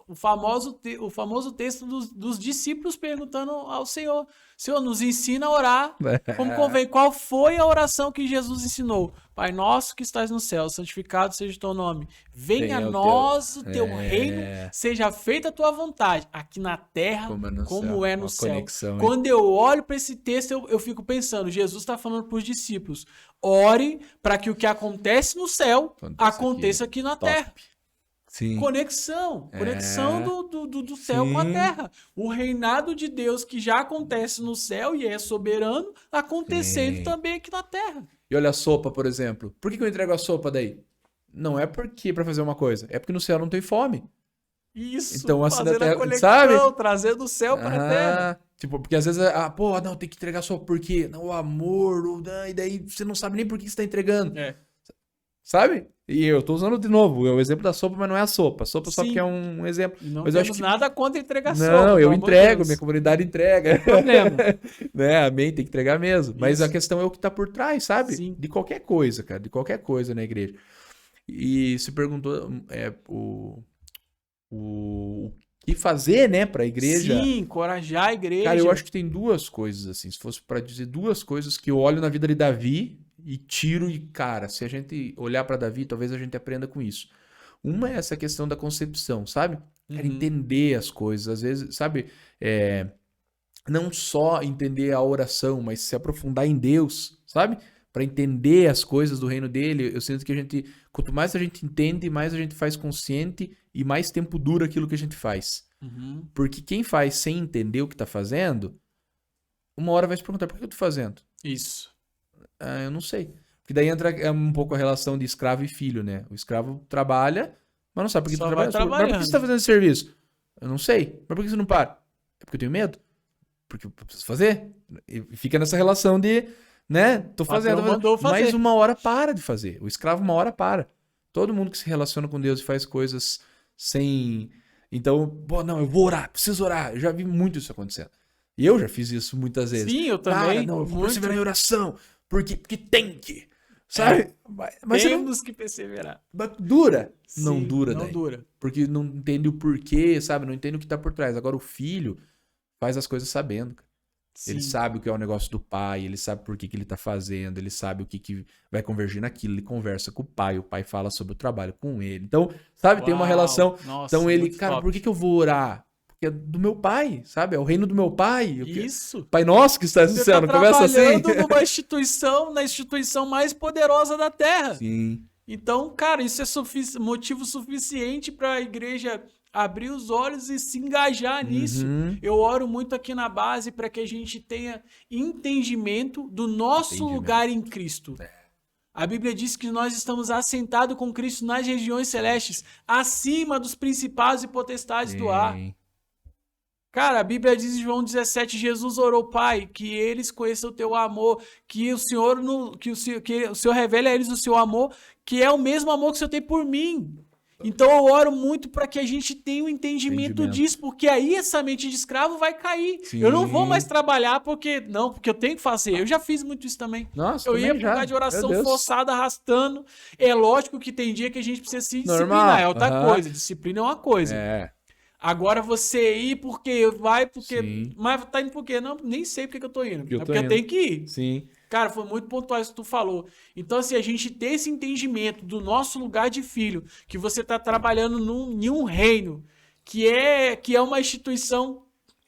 o famoso texto dos discípulos perguntando ao Senhor: Senhor, nos ensina a orar como convém. Qual foi a oração que Jesus ensinou? Pai nosso que estás no céu, santificado seja o teu nome. Venha a nós o teu reino, seja feita a tua vontade, aqui na terra como é no céu. Conexão, quando eu olho para esse texto, eu fico pensando, Jesus está falando para os discípulos, ore para que o que acontece no céu aconteça aqui na terra. Sim. Conexão do céu com a terra. O reinado de Deus que já acontece no céu e é soberano, acontecendo também aqui na terra. E olha a sopa, por exemplo. Por que eu entrego a sopa daí? Não é porque para fazer uma coisa, é porque no céu não tem fome. Isso, então, assim, fazer terra, a conexão, sabe? trazer do céu para a terra. Tipo, porque às vezes, não, tem que entregar sopa porque não, o amor, e daí você não sabe nem por que você tá entregando. Sabe? E eu tô usando de novo o exemplo da sopa, mas não é a sopa. A sopa só porque é um exemplo. E não mas temos nada contra entregar sopa. Não, eu entrego, minha comunidade entrega. Não tem problema. Né? Amém, tem que entregar mesmo. Mas a questão é o que tá por trás, sabe? Sim. De qualquer coisa, cara. De qualquer coisa na igreja. E se perguntou o que fazer, né, pra igreja. Sim, encorajar a igreja. Cara, eu acho que tem duas coisas, assim. Se fosse pra dizer duas coisas que eu olho na vida de Davi e tiro e, cara, se a gente olhar pra Davi, talvez a gente aprenda com isso. Uma é essa questão da concepção, sabe? Quero entender as coisas. Às vezes, sabe, não só entender a oração, mas se aprofundar em Deus, sabe? Para entender as coisas do reino dele. Eu sinto que quanto mais a gente entende, mais a gente faz consciente e mais tempo dura aquilo que a gente faz. Porque quem faz sem entender o que tá fazendo, uma hora vai se perguntar, por que eu tô fazendo? Isso. Eu não sei. Porque daí entra um pouco a relação de escravo e filho, né? O escravo trabalha, mas não sabe por que tá trabalhando. Mas por que você tá fazendo esse serviço? Eu não sei. Mas por que você não para? É porque eu tenho medo? Porque eu preciso fazer? E fica nessa relação de né? Tô fazendo. Mandou fazer. Mas uma hora para de fazer. O escravo uma hora para. Todo mundo que se relaciona com Deus e faz coisas sem... Então, pô, não, eu vou orar, preciso orar. Eu já vi muito isso acontecendo. E eu já fiz isso muitas vezes. Sim, eu também. Cara, não, eu vou perseverar em oração, porque tem que, sabe? Mas temos que perseverar. Dura. Sim, não dura não daí. Dura. Porque não entende o porquê, sabe? Não entende o que tá por trás. Agora o filho faz as coisas sabendo, cara. Ele sabe o que é o negócio do pai, ele sabe por que ele tá fazendo, ele sabe o que vai convergir naquilo, ele conversa com o pai fala sobre o trabalho com ele. Então, sabe, tem uma relação. Nossa, então ele, cara, top. por que eu vou orar? Porque é do meu pai, sabe? É o reino do meu pai. Isso. Pai nosso que está no céu, não começa assim? Você tá trabalhando numa instituição, na instituição mais poderosa da Terra. Sim. Então, cara, isso é motivo suficiente para a igreja abrir os olhos e se engajar nisso. Eu oro muito aqui na base para que a gente tenha entendimento do nosso lugar em Cristo. A Bíblia diz que nós estamos assentados com Cristo nas regiões celestes, acima dos principados e potestades do ar. Cara, a Bíblia diz em João 17, Jesus orou, Pai, que eles conheçam o teu amor, que o Senhor revele a eles o seu amor, que é o mesmo amor que o Senhor tem por mim. Então eu oro muito para que a gente tenha um entendimento disso, porque aí essa mente de escravo vai cair. Sim. Eu não vou mais trabalhar porque eu tenho que fazer. Eu já fiz muito isso também. Nossa, eu ia pro lugar de oração forçada, arrastando. É lógico que tem dia que a gente precisa se disciplinar, é outra coisa. Disciplina é uma coisa. Agora você ir porque vai, porque... Sim. Mas tá indo por quê? Não, nem sei porque que eu tô indo. Porque eu tenho que ir. Sim. Cara, foi muito pontual isso que tu falou. Então, assim, a gente ter esse entendimento do nosso lugar de filho, que você tá trabalhando em um reino, que é uma instituição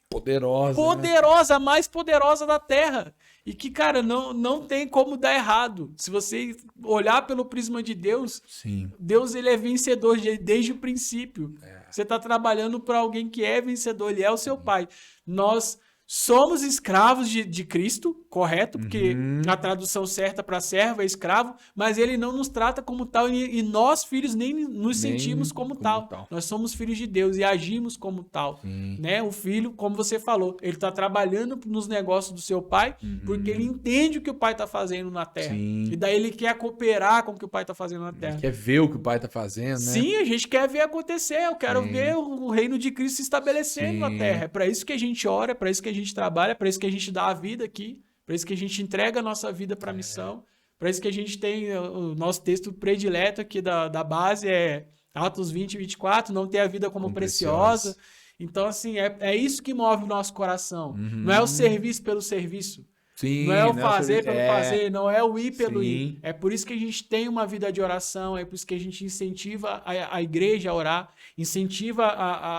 poderosa, a mais poderosa da Terra. E que, cara, não tem como dar errado. Se você olhar pelo prisma de Deus, sim. Deus ele é vencedor desde o princípio. Você tá trabalhando para alguém que é vencedor, ele é o seu pai. Nós somos escravos de Cristo, correto? Porque a tradução certa para servo é escravo, mas ele não nos trata como tal e nós, filhos, nem nos sentimos como tal. Nós somos filhos de Deus e agimos como tal. Né? O filho, como você falou, ele está trabalhando nos negócios do seu pai porque ele entende o que o pai está fazendo na terra. Sim. E daí ele quer cooperar com o que o pai está fazendo na terra. Ele quer ver o que o pai está fazendo, né? Sim, a gente quer ver acontecer. Eu quero ver o reino de Cristo se estabelecendo na terra. É para isso que a gente ora, é para isso que a gente trabalha, é para isso que a gente dá a vida aqui, para isso que a gente entrega a nossa vida para a missão, para isso que a gente tem o nosso texto predileto aqui da base é Atos 20, 24, não ter a vida como preciosa. Então, assim, é isso que move o nosso coração. Não é o serviço pelo serviço. Sim, não é o fazer pelo fazer, não é o ir pelo ir. É por isso que a gente tem uma vida de oração, é por isso que a gente incentiva a igreja a orar, incentiva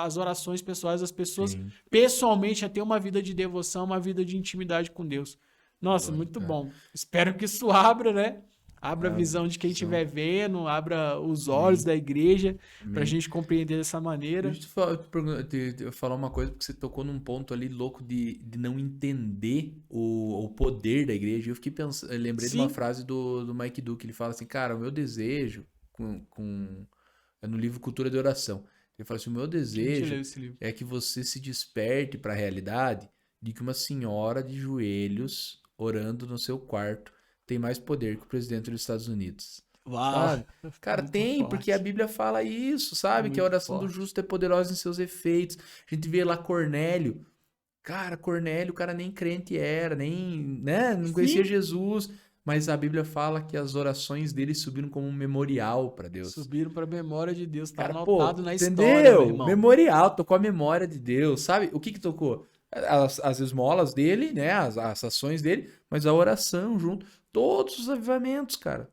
as orações pessoais das pessoas pessoalmente a ter uma vida de devoção, uma vida de intimidade com Deus. Nossa, muito bom. Espero que isso abra, né? Abra a visão de quem estiver vendo, abra os olhos da igreja para a gente compreender dessa maneira. Deixa eu falar uma coisa, porque você tocou num ponto ali louco de não entender o poder da igreja. Eu fiquei pensando, eu lembrei de uma frase do Mike Duke, ele fala assim, cara, o meu desejo, é no livro Cultura de Oração, ele fala assim, o meu desejo é que você se desperte para a realidade de que uma senhora de joelhos orando no seu quarto tem mais poder que o presidente dos Estados Unidos. Uau! Sabe? Cara, tem, forte. Porque a Bíblia fala isso, sabe? Muito que a oração do justo é poderosa em seus efeitos. A gente vê lá Cornélio. Cara, Cornélio, o cara nem crente era, nem, né? Não conhecia Jesus. Mas a Bíblia fala que as orações dele subiram como um memorial para Deus. Subiram para a memória de Deus. Tá cara, anotado na entendeu? História, meu irmão. Memorial, tocou a memória de Deus, sabe? O que tocou? As esmolas dele, né? As ações dele, mas a oração junto. Todos os avivamentos, cara.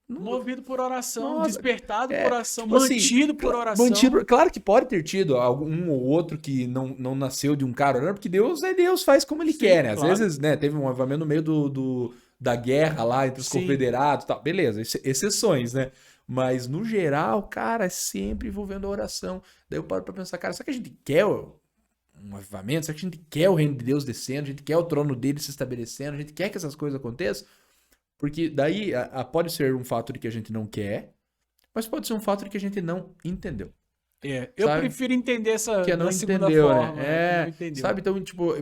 Movido por oração, despertado por oração, tipo mantido assim, por oração. Claro que pode ter tido um ou outro que não nasceu de um cara orando, porque Deus é Deus, faz como ele quer, né? Às vezes, né, teve um avivamento no meio da guerra lá entre os confederados e tal. Beleza, exceções, né? Mas, no geral, cara, é sempre envolvendo a oração. Daí eu paro pra pensar, cara, será que a gente quer um avivamento? Será que a gente quer o reino de Deus descendo? A gente quer o trono dele se estabelecendo? A gente quer que essas coisas aconteçam? Porque daí pode ser um fato de que a gente não quer, mas pode ser um fato de que a gente não entendeu. Eu prefiro entender essa que não entendeu, forma, né? Não entendeu. Sabe? Então, tipo,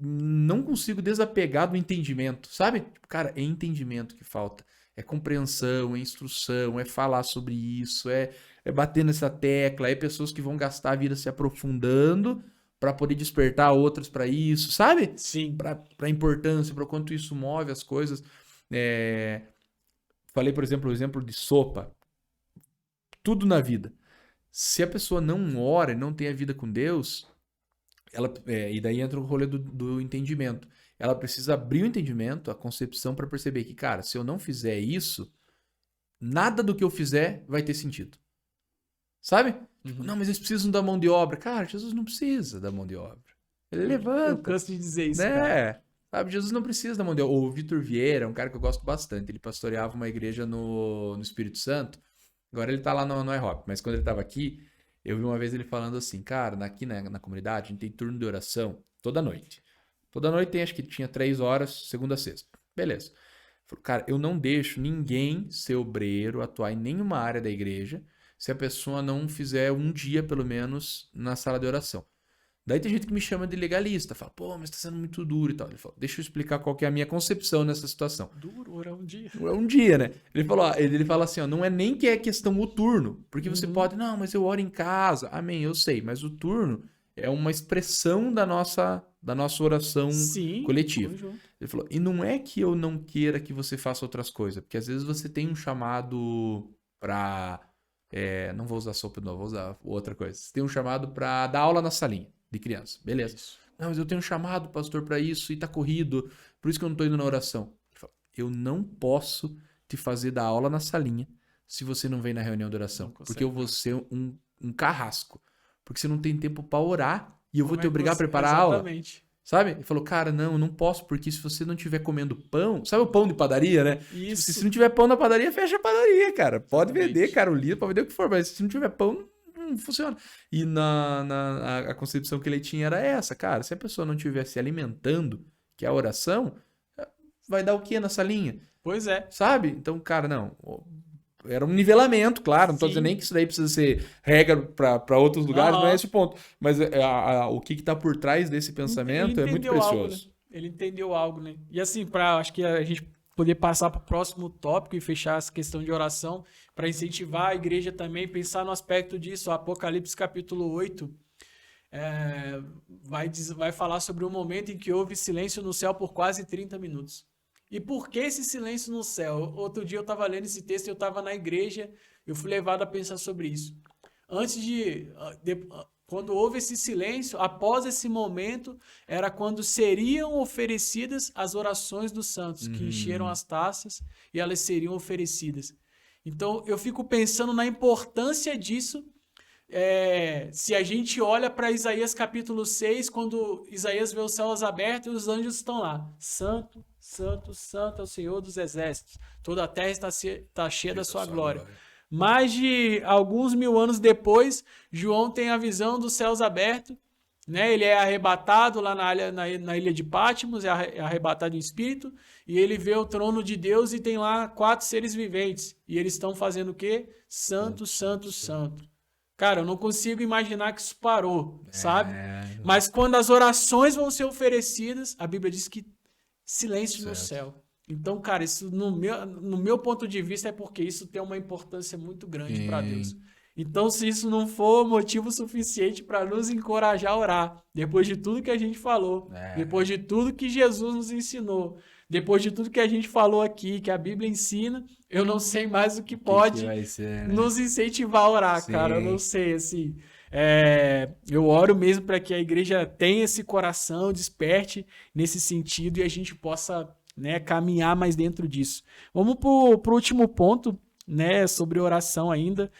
não consigo desapegar do entendimento, sabe? Tipo, cara, é entendimento que falta. É compreensão, é instrução, é falar sobre isso, é bater nessa tecla, é pessoas que vão gastar a vida se aprofundando para poder despertar outros para isso, sabe? Sim. Para a importância, para o quanto isso move as coisas. Falei, por exemplo, o exemplo de sopa. Tudo na vida. Se a pessoa não ora e não tem a vida com Deus, e daí entra o rolê do entendimento. Ela precisa abrir o entendimento, a concepção, para perceber que, cara, se eu não fizer isso, nada do que eu fizer vai ter sentido. Sabe? Tipo, não, mas eles precisam da mão de obra. Cara, Jesus não precisa da mão de obra. Ele levanta. Eu canso de dizer isso, né? cara. Sabe, Jesus não precisa da mão de obra. O Vitor Vieira é um cara que eu gosto bastante. Ele pastoreava uma igreja no Espírito Santo. Agora ele tá lá no IHOP, mas quando ele tava aqui, eu vi uma vez ele falando assim, cara, aqui na comunidade a gente tem turno de oração toda noite. Toda noite tem, acho que tinha 3 horas, segunda a sexta. Beleza. Falei, cara, eu não deixo ninguém ser obreiro, atuar em nenhuma área da igreja, se a pessoa não fizer um dia, pelo menos, na sala de oração. Daí tem gente que me chama de legalista, fala, pô, mas tá sendo muito duro e tal. Ele falou, deixa eu explicar qual que é a minha concepção nessa situação. Duro, orar um dia. É um dia, né? Ele fala assim, ó, não é nem que é questão o turno, porque você pode, não, mas eu oro em casa, amém, eu sei, mas o turno é uma expressão da nossa oração coletiva. Ele falou, e não é que eu não queira que você faça outras coisas, porque às vezes você tem um chamado pra, não vou usar sopa de novo, vou usar outra coisa. Você tem um chamado pra dar aula na salinha de criança, beleza. Isso. Não, mas eu tenho um chamado, pastor, pra isso, e tá corrido, por isso que eu não tô indo na oração. Ele falou, eu não posso te fazer dar aula na salinha se você não vem na reunião de oração, porque eu vou ser um carrasco. Porque você não tem tempo pra orar e eu vou te obrigar a preparar a aula. Sabe? Ele falou, cara, não, eu não posso, porque se você não estiver comendo pão... Sabe o pão de padaria, né? Isso. Se não tiver pão na padaria, fecha a padaria, cara. Pode vender Carolina, pode vender o que for, mas se não tiver pão, não funciona. E a concepção que ele tinha era essa, cara. Se a pessoa não estiver se alimentando, que é a oração, vai dar o quê nessa linha? Pois é. Sabe? Então, cara, não... Era um nivelamento, claro. Não tô dizendo nem que isso daí precisa ser regra para outros lugares, não é esse o ponto. Mas o que tá por trás desse pensamento é muito precioso. Algo, né? Ele entendeu algo, né? E assim, acho que a gente poder passar para o próximo tópico e fechar essa questão de oração, para incentivar a igreja também, pensar no aspecto disso. O Apocalipse capítulo 8 vai falar sobre o momento em que houve silêncio no céu por quase 30 minutos. E por que esse silêncio no céu? Outro dia eu estava lendo esse texto e eu estava na igreja, eu fui levado a pensar sobre isso. Quando houve esse silêncio, após esse momento, era quando seriam oferecidas as orações dos santos, que encheram as taças e elas seriam oferecidas. Então, eu fico pensando na importância disso, se a gente olha para Isaías capítulo 6, quando Isaías vê os céus abertos e os anjos estão lá. Santo, santo, santo é o Senhor dos exércitos. Toda a terra está cheia da sua glória. Mais de alguns 1000 anos depois, João tem a visão dos céus abertos, né? Ele é arrebatado lá na ilha de Patmos, é arrebatado em espírito, e ele vê o trono de Deus e tem lá 4 seres viventes. E eles estão fazendo o quê? Santo, santo, santo. Cara, eu não consigo imaginar que isso parou, sabe? Mas quando as orações vão ser oferecidas, a Bíblia diz que silêncio no céu. Então, cara, isso no meu ponto de vista é porque isso tem uma importância muito grande para Deus. Então, se isso não for motivo suficiente para nos encorajar a orar, depois de tudo que a gente falou, depois de tudo que Jesus nos ensinou, depois de tudo que a gente falou aqui, que a Bíblia ensina, eu não sei mais o que pode nos incentivar a orar, cara. Eu não sei, assim. Eu oro mesmo para que a igreja tenha esse coração, desperte nesse sentido e a gente possa, né, caminhar mais dentro disso. Vamos pro último ponto, né, sobre oração ainda.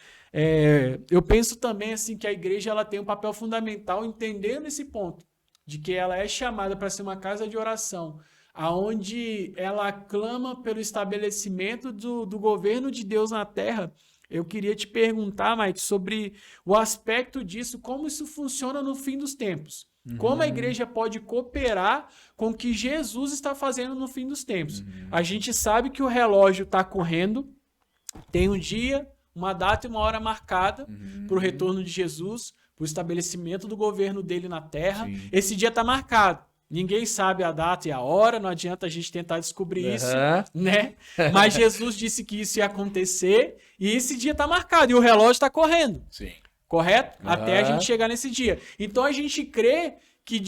Eu penso também assim que a igreja ela tem um papel fundamental entendendo esse ponto, de que ela é chamada para ser uma casa de oração, aonde ela clama pelo estabelecimento do governo de Deus na terra. Eu queria te perguntar, Mike, sobre o aspecto disso, como isso funciona no fim dos tempos. Como a igreja pode cooperar com o que Jesus está fazendo no fim dos tempos. A gente sabe que o relógio está correndo, tem um dia, uma data e uma hora marcada para o retorno de Jesus, para o estabelecimento do governo dele na Terra. Sim. Esse dia está marcado. Ninguém sabe a data e a hora, não adianta a gente tentar descobrir isso, né? Mas Jesus disse que isso ia acontecer e esse dia está marcado e o relógio está correndo. Sim. Correto? Até a gente chegar nesse dia. Então a gente crê que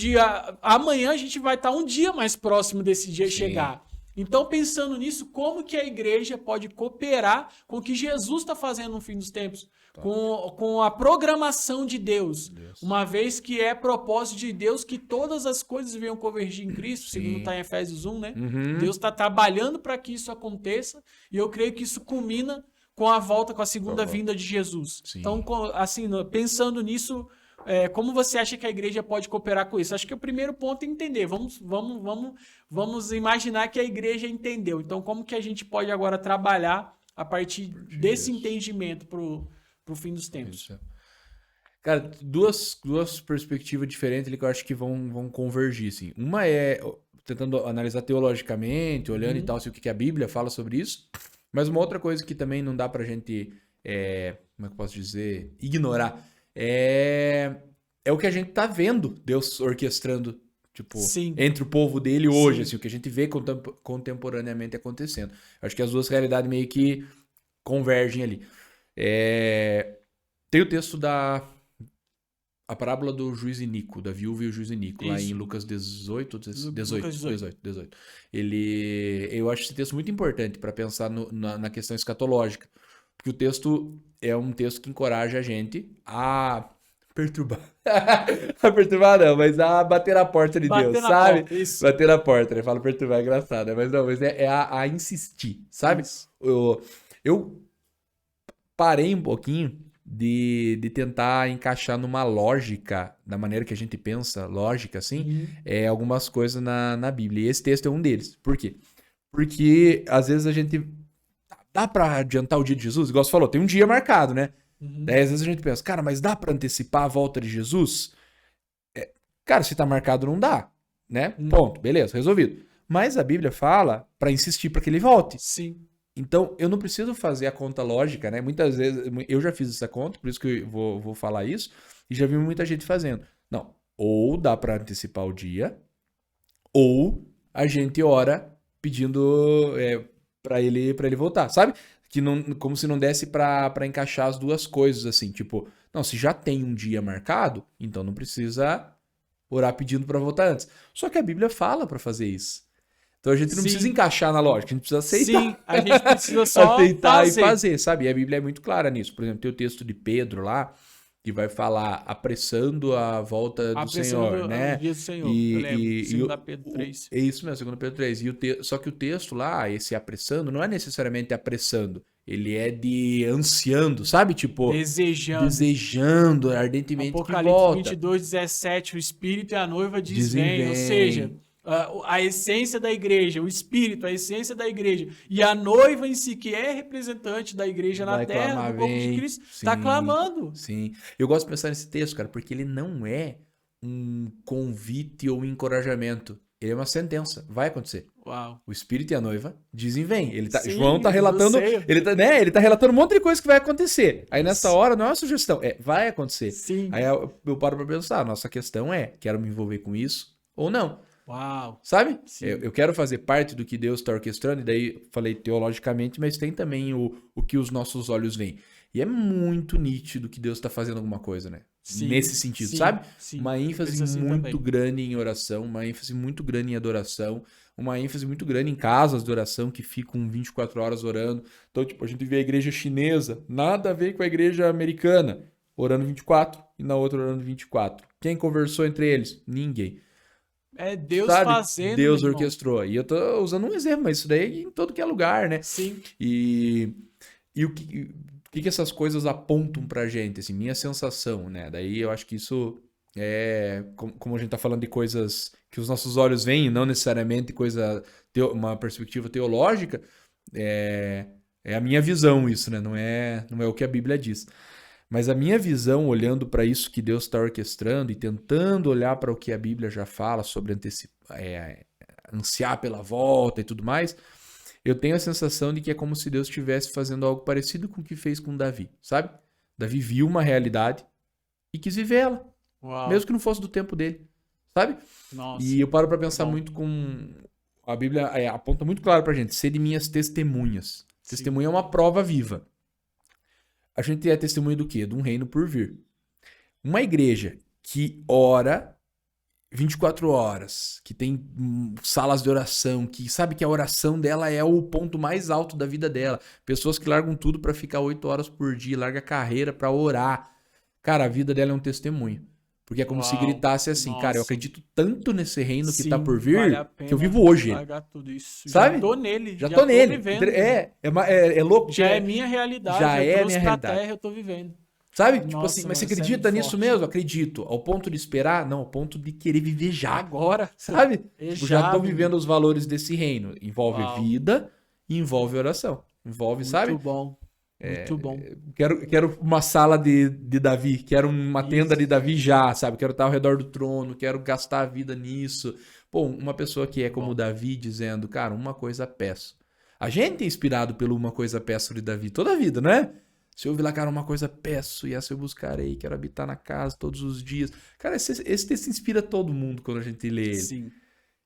amanhã a gente vai estar um dia mais próximo desse dia chegar. Então, pensando nisso, como que a igreja pode cooperar com o que Jesus está fazendo no fim dos tempos? Com a programação de Deus. Uma vez que é propósito de Deus que todas as coisas venham convergir em Cristo, segundo está em Efésios 1, né? Deus está trabalhando para que isso aconteça e eu creio que isso culmina com a volta, com a segunda vinda de Jesus. Sim. Então, assim, pensando nisso, como você acha que a igreja pode cooperar com isso? Acho que o primeiro ponto é entender. Vamos imaginar que a igreja entendeu. Então, como que a gente pode agora trabalhar a partir desse entendimento para o fim dos tempos? Isso. Cara, duas perspectivas diferentes ali que eu acho que vão convergir, assim. Uma é tentando analisar teologicamente, olhando e tal, assim, o que a Bíblia fala sobre isso. Mas uma outra coisa que também não dá pra gente, como é que eu posso dizer, ignorar, é o que a gente tá vendo Deus orquestrando, tipo, entre o povo dele hoje, assim, o que a gente vê contemporaneamente acontecendo. Acho que as duas realidades meio que convergem ali. Tem o texto a parábola do juiz iníquo, da viúva e o juiz iníquo, lá em Lucas 18. Eu acho esse texto muito importante para pensar na questão escatológica, porque o texto é um texto que encoraja a gente a perturbar. A perturbar não, mas a bater a porta de Deus, sabe? Bater na porta, né? Fala perturbar, é engraçado, mas é a insistir, sabe? Eu parei um pouquinho de tentar encaixar numa lógica, da maneira que a gente pensa, lógica, assim, algumas coisas na Bíblia. E esse texto é um deles. Por quê? Porque, às vezes, a gente... Dá pra adiantar o dia de Jesus? Igual você falou, tem um dia marcado, né? Daí, às vezes, a gente pensa, cara, mas dá pra antecipar a volta de Jesus? Cara, se tá marcado, não dá, né? Ponto, beleza, resolvido. Mas a Bíblia fala pra insistir pra que ele volte. Sim. Então, eu não preciso fazer a conta lógica, né? Muitas vezes, eu já fiz essa conta, por isso que eu vou falar isso, e já vi muita gente fazendo. Não, ou dá para antecipar o dia, ou a gente ora pedindo para ele voltar, sabe? Que não, como se não desse para encaixar as duas coisas, assim, tipo, não, se já tem um dia marcado, então não precisa orar pedindo para voltar antes. Só que a Bíblia fala para fazer isso. Então a gente não precisa encaixar na lógica, a gente precisa aceitar. Sim, a gente precisa só aceitar e fazer, sabe? E a Bíblia é muito clara nisso. Por exemplo, tem o texto de Pedro lá, que vai falar apressando a volta do Senhor, né? Dia do Senhor, eu lembro, 2 Pedro 3. É isso mesmo, 2 Pedro 3. Só que o texto lá, esse apressando, não é necessariamente apressando. Ele é de ansiando, sabe? Tipo, desejando ardentemente que volta. Apocalipse 22:17, o Espírito e a noiva vem. Ou seja... a essência da igreja, o Espírito, a essência da igreja e a noiva em si, que é representante da igreja na terra, do corpo de Cristo, está clamando. Sim, eu gosto de pensar nesse texto, cara, porque ele não é um convite ou um encorajamento, ele é uma sentença, vai acontecer. Uau. O Espírito e a noiva dizem vem. João tá relatando, ele tá relatando um monte de coisa que vai acontecer. Aí nessa hora não é uma sugestão, vai acontecer. Sim. Aí eu paro pra pensar, nossa questão é, quero me envolver com isso ou não? Uau. Sabe? Eu quero fazer parte do que Deus está orquestrando, e daí falei teologicamente, mas tem também o que os nossos olhos veem. E é muito nítido que Deus está fazendo alguma coisa, né? Nesse sentido, sabe? Uma ênfase muito grande em oração, uma ênfase muito grande em adoração, uma ênfase muito grande em casas de oração que ficam 24 horas orando. Então, tipo, a gente vê a igreja chinesa, nada a ver com a igreja americana, orando 24 e na outra orando 24. Quem conversou entre eles? Ninguém. É Deus fazendo. Deus orquestrou. E eu tô usando um exemplo, mas isso daí é em todo que é lugar, né? Sim. E o que essas coisas apontam pra gente, assim, minha sensação, né? Daí eu acho que isso é, como a gente tá falando de coisas que os nossos olhos veem, não necessariamente uma perspectiva teológica, é a minha visão isso, né? Não é o que a Bíblia diz. Mas a minha visão, olhando para isso que Deus está orquestrando e tentando olhar para o que a Bíblia já fala sobre ansiar pela volta e tudo mais, Eu tenho a sensação de que é como se Deus estivesse fazendo algo parecido com o que fez com Davi, sabe? Davi viu uma realidade e quis viver ela. Uau. Mesmo que não fosse do tempo dele, sabe? Nossa. E eu paro pra pensar muito com... A Bíblia aponta muito claro pra gente, sede minhas testemunhas. Sim. Testemunha é uma prova viva. A gente é testemunha do quê? De um reino por vir. Uma igreja que ora 24 horas, que tem salas de oração, que sabe que a oração dela é o ponto mais alto da vida dela. Pessoas que largam tudo pra ficar 8 horas por dia, larga a carreira pra orar. Cara, a vida dela é um testemunho. Porque é como se gritasse assim, cara, eu acredito tanto nesse reino que tá por vir, que eu vivo hoje. Tudo isso. Sabe? Já tô nele. Já tô nele. Vivendo. É louco. Já é minha realidade. Já é minha realidade. Terra, eu tô vivendo. Sabe? Nossa, tipo assim, mas você acredita nisso mesmo? Acredito. Ao ponto de esperar? Não, ao ponto de querer viver já. Agora. Sabe? Tipo, já tô vivendo os valores desse reino. Envolve vida e envolve oração. Envolve, sabe? Muito bom. Muito bom. Quero uma sala de Davi, quero uma tenda de Davi já, sabe? Quero estar ao redor do trono, quero gastar a vida nisso. Pô, uma pessoa que é como Davi dizendo, cara, uma coisa peço. A gente é inspirado pelo uma coisa peço de Davi toda a vida, não é? Se eu ouvir lá, cara, uma coisa peço e essa eu buscarei, quero habitar na casa todos os dias. Cara, esse texto inspira todo mundo quando a gente lê ele. Sim.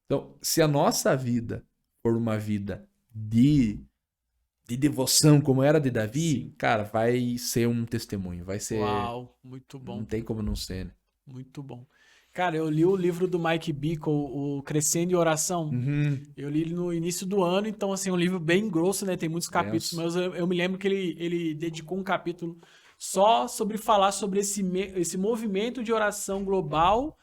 Então, se a nossa vida for uma vida de devoção como era de Davi, sim, cara, vai ser um testemunho, vai ser... Uau, muito bom. Não tem como não ser, né? Muito bom. Cara, eu li o livro do Mike Bickle, o Crescendo em Oração. Eu li ele no início do ano, então, assim, é um livro bem grosso, né? Tem muitos capítulos, mas eu me lembro que ele dedicou um capítulo só sobre falar sobre esse movimento de oração global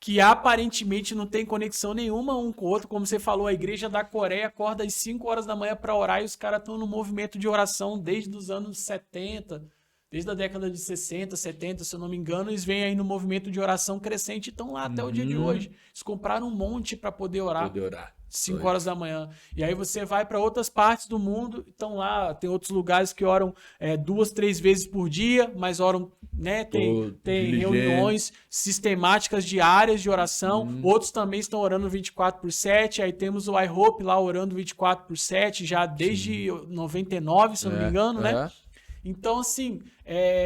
que aparentemente não tem conexão nenhuma um com o outro. Como você falou, a igreja da Coreia acorda às 5 horas da manhã para orar e os caras estão no movimento de oração desde os anos 70, desde a década de 60, 70, se eu não me engano, eles vêm aí no movimento de oração crescente e estão lá até o dia de hoje. Eles compraram um monte para poder orar. 5 horas da manhã. E aí você vai para outras partes do mundo, estão lá, tem outros lugares que oram 2, 3 vezes por dia, mas oram, né? Tem reuniões sistemáticas diárias de oração. Outros também estão orando 24/7. Aí temos o iHope lá orando 24/7, já desde 99, se eu não me engano, né? Então, assim,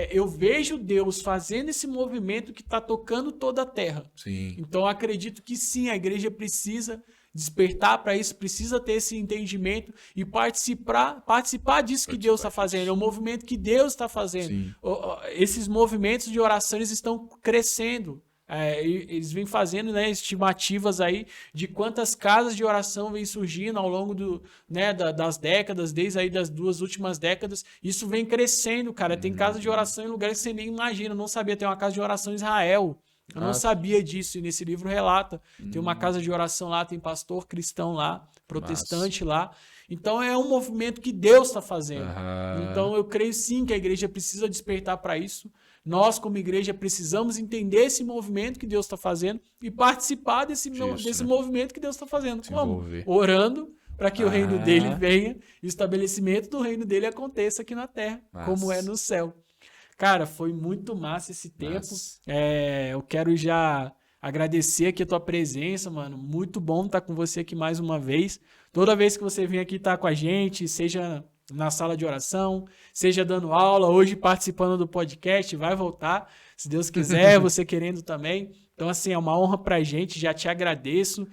eu vejo Deus fazendo esse movimento que está tocando toda a terra. Sim. Então, eu acredito que sim, a igreja precisa despertar para isso, precisa ter esse entendimento e participar disso que Deus está fazendo. É um movimento que Deus está fazendo. Sim. Esses movimentos de oração eles estão crescendo. Eles vêm fazendo, né, estimativas aí de quantas casas de oração vem surgindo ao longo das décadas, desde aí das 2 últimas décadas. Isso vem crescendo, cara. Tem casas de oração em lugares que você nem imagina. Eu não sabia ter uma casa de oração em Israel. Eu não sabia disso, e nesse livro relata. Tem uma casa de oração lá, tem pastor cristão lá, protestante lá. Então é um movimento que Deus está fazendo. Então eu creio sim que a igreja precisa despertar para isso. Nós, como igreja, precisamos entender esse movimento que Deus está fazendo e participar desse movimento que Deus está fazendo. Como? Orando para que o reino dele venha e o estabelecimento do reino dele aconteça aqui na terra, como é no céu. Cara, foi muito massa esse tempo. Eu quero já agradecer aqui a tua presença, mano. Muito bom estar com você aqui mais uma vez. Toda vez que você vem aqui estar com a gente, seja na sala de oração, seja dando aula, hoje participando do podcast, vai voltar, se Deus quiser, você querendo também. Então, assim, é uma honra pra gente, já te agradeço.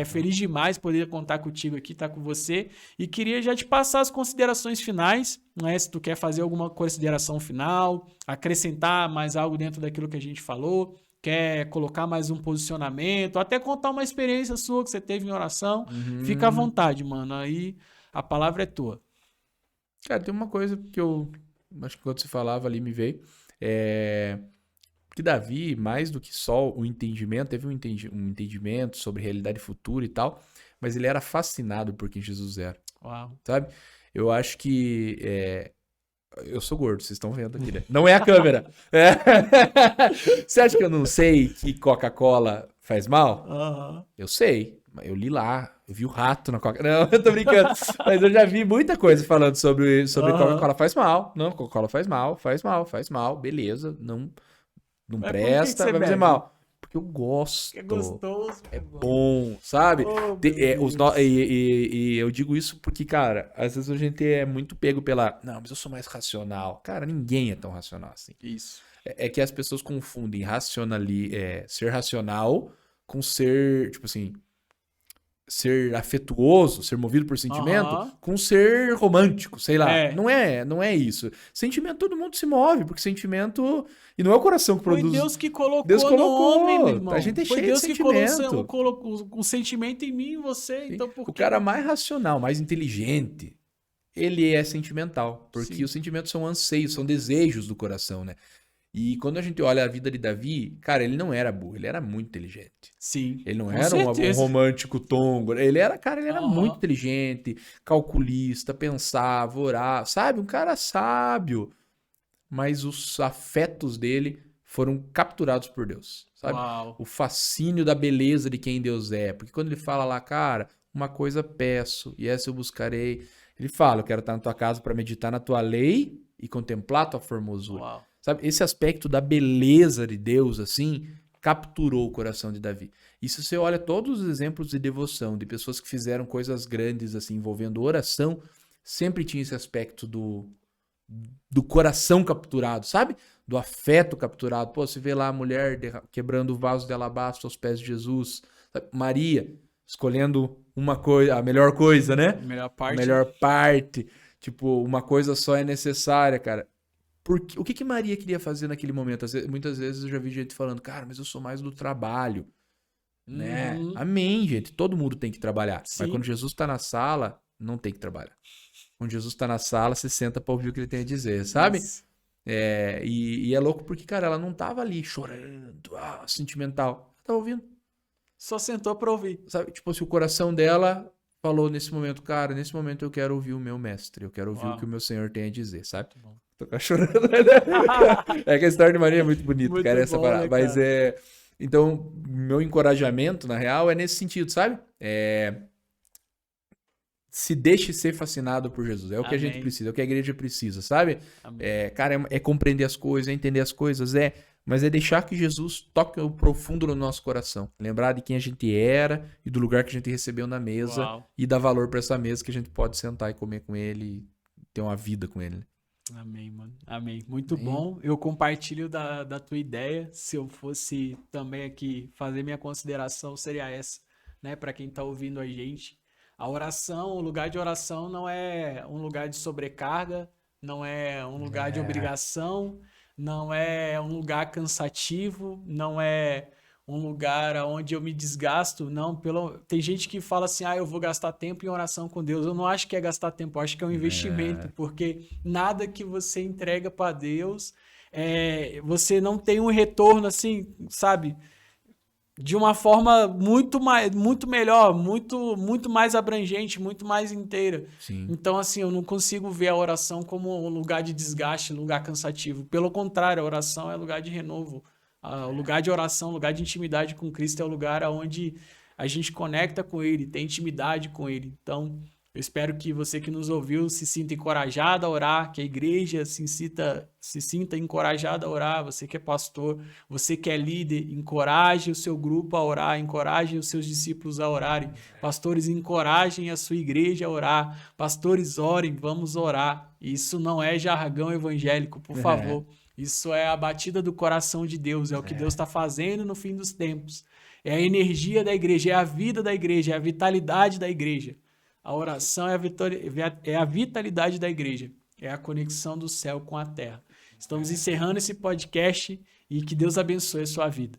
Feliz demais poder contar contigo aqui, estar com você. E queria já te passar as considerações finais, né? Se tu quer fazer alguma consideração final, acrescentar mais algo dentro daquilo que a gente falou, quer colocar mais um posicionamento, até contar uma experiência sua que você teve em oração, fica à vontade, mano. Aí a palavra é tua. Cara, tem uma coisa que eu acho que quando você falava ali me veio, que Davi, mais do que só o entendimento, teve um entendimento sobre realidade futura e tal, mas ele era fascinado por quem Jesus era. Uau. Sabe? Eu acho que... eu sou gordo, vocês estão vendo aqui, né? Não é a câmera. Você acha que eu não sei que Coca-Cola faz mal? Eu sei. Eu li lá, eu vi o rato na Coca-Cola. Não, eu tô brincando. Mas eu já vi muita coisa falando sobre Coca-Cola faz mal. Não, Coca-Cola faz mal, beleza. Não presta, vai fazer mal. porque eu gosto. É gostoso. É bom, sabe? E eu digo isso porque, cara, às vezes a gente é muito pego pela... Não, mas eu sou mais racional. Cara, ninguém é tão racional assim. Isso. É que as pessoas confundem ser racional com ser, tipo assim, ser afetuoso, ser movido por sentimento, com ser romântico, sei lá. Não é isso. Sentimento, todo mundo se move, porque sentimento... E não é o coração que produz. Foi Deus que colocou no homem, meu irmão. A gente é Foi cheio Deus de sentimento. Que colocou o sentimento em mim e em você. Sim. Então, por o cara mais racional, mais inteligente, ele é sentimental. Porque Sim. os sentimentos são anseios, são desejos do coração, né? E quando a gente olha a vida de Davi, cara, ele não era burro, ele era muito inteligente. Sim. Ele não era um romântico tongo. Ele era muito inteligente, calculista, pensava, orava, sabe? Um cara sábio. Mas os afetos dele foram capturados por Deus, sabe? Uau. O fascínio da beleza de quem Deus é. Porque quando ele fala lá, cara, uma coisa peço e essa eu buscarei. Ele fala, eu quero estar na tua casa para meditar na tua lei e contemplar a tua formosura. Uau. Sabe? Esse aspecto da beleza de Deus, assim, capturou o coração de Davi. E se você olha todos os exemplos de devoção, de pessoas que fizeram coisas grandes, assim, envolvendo oração, sempre tinha esse aspecto do coração capturado, sabe? Do afeto capturado. Pô, você vê lá a mulher quebrando o vaso de alabastro aos pés de Jesus. Sabe? Maria escolhendo uma coisa, a melhor coisa, né? A melhor parte. Tipo, uma coisa só é necessária, cara. O que Maria queria fazer naquele momento? Muitas vezes eu já vi gente falando, cara, mas eu sou mais do trabalho. Né? Amém, gente. Todo mundo tem que trabalhar. Sim. Mas quando Jesus está na sala, não tem que trabalhar. Quando Jesus está na sala, você senta para ouvir o que ele tem a dizer, sabe? E é louco porque, cara, ela não tava ali chorando, sentimental. Ela tava ouvindo. Só sentou para ouvir. Sabe? Tipo, se o coração dela falou nesse momento, cara, nesse momento eu quero ouvir o meu mestre, eu quero ouvir o que o meu Senhor tem a dizer, sabe? Tô quase chorando, né? É que a história de Maria é muito bonita, muito cara, bom, essa parada. Né, mas então, meu encorajamento, na real, é nesse sentido, sabe? Se deixe ser fascinado por Jesus. É o que a gente precisa, é o que a igreja precisa, sabe? Cara, é compreender as coisas, é entender as coisas, mas é deixar que Jesus toque o profundo no nosso coração. Lembrar de quem a gente era e do lugar que a gente recebeu na mesa. Uau. E dar valor para essa mesa que a gente pode sentar e comer com ele e ter uma vida com ele. Amém, mano. Amém. Muito bom. Eu compartilho da tua ideia. Se eu fosse também aqui fazer minha consideração, seria essa, né? Para quem tá ouvindo a gente. A oração, o lugar de oração não é um lugar de sobrecarga, não é um lugar de obrigação, não é um lugar cansativo, não é um lugar onde eu me desgasto, não. Tem gente que fala assim, eu vou gastar tempo em oração com Deus. Eu não acho que é gastar tempo, eu acho que é um investimento, porque nada que você entrega para Deus, você não tem um retorno assim, sabe? De uma forma muito melhor, muito mais abrangente, muito mais inteira. Sim. Então, assim, eu não consigo ver a oração como um lugar de desgaste, um lugar cansativo. Pelo contrário, a oração é lugar de renovo. O lugar de oração, lugar de intimidade com Cristo é o lugar onde a gente conecta com Ele, tem intimidade com Ele. Então, eu espero que você que nos ouviu se sinta encorajado a orar, que a igreja se sinta encorajada a orar. Você que é pastor, você que é líder, encoraje o seu grupo a orar, encoraje os seus discípulos a orarem. Pastores, encorajem a sua igreja a orar. Pastores, orem, vamos orar. Isso não é jargão evangélico, por favor. Isso é a batida do coração de Deus, é o que Deus está fazendo no fim dos tempos. É a energia da igreja, é a vida da igreja, é a vitalidade da igreja. A oração é a vitalidade da igreja, é a conexão do céu com a terra. Estamos encerrando esse podcast e que Deus abençoe a sua vida.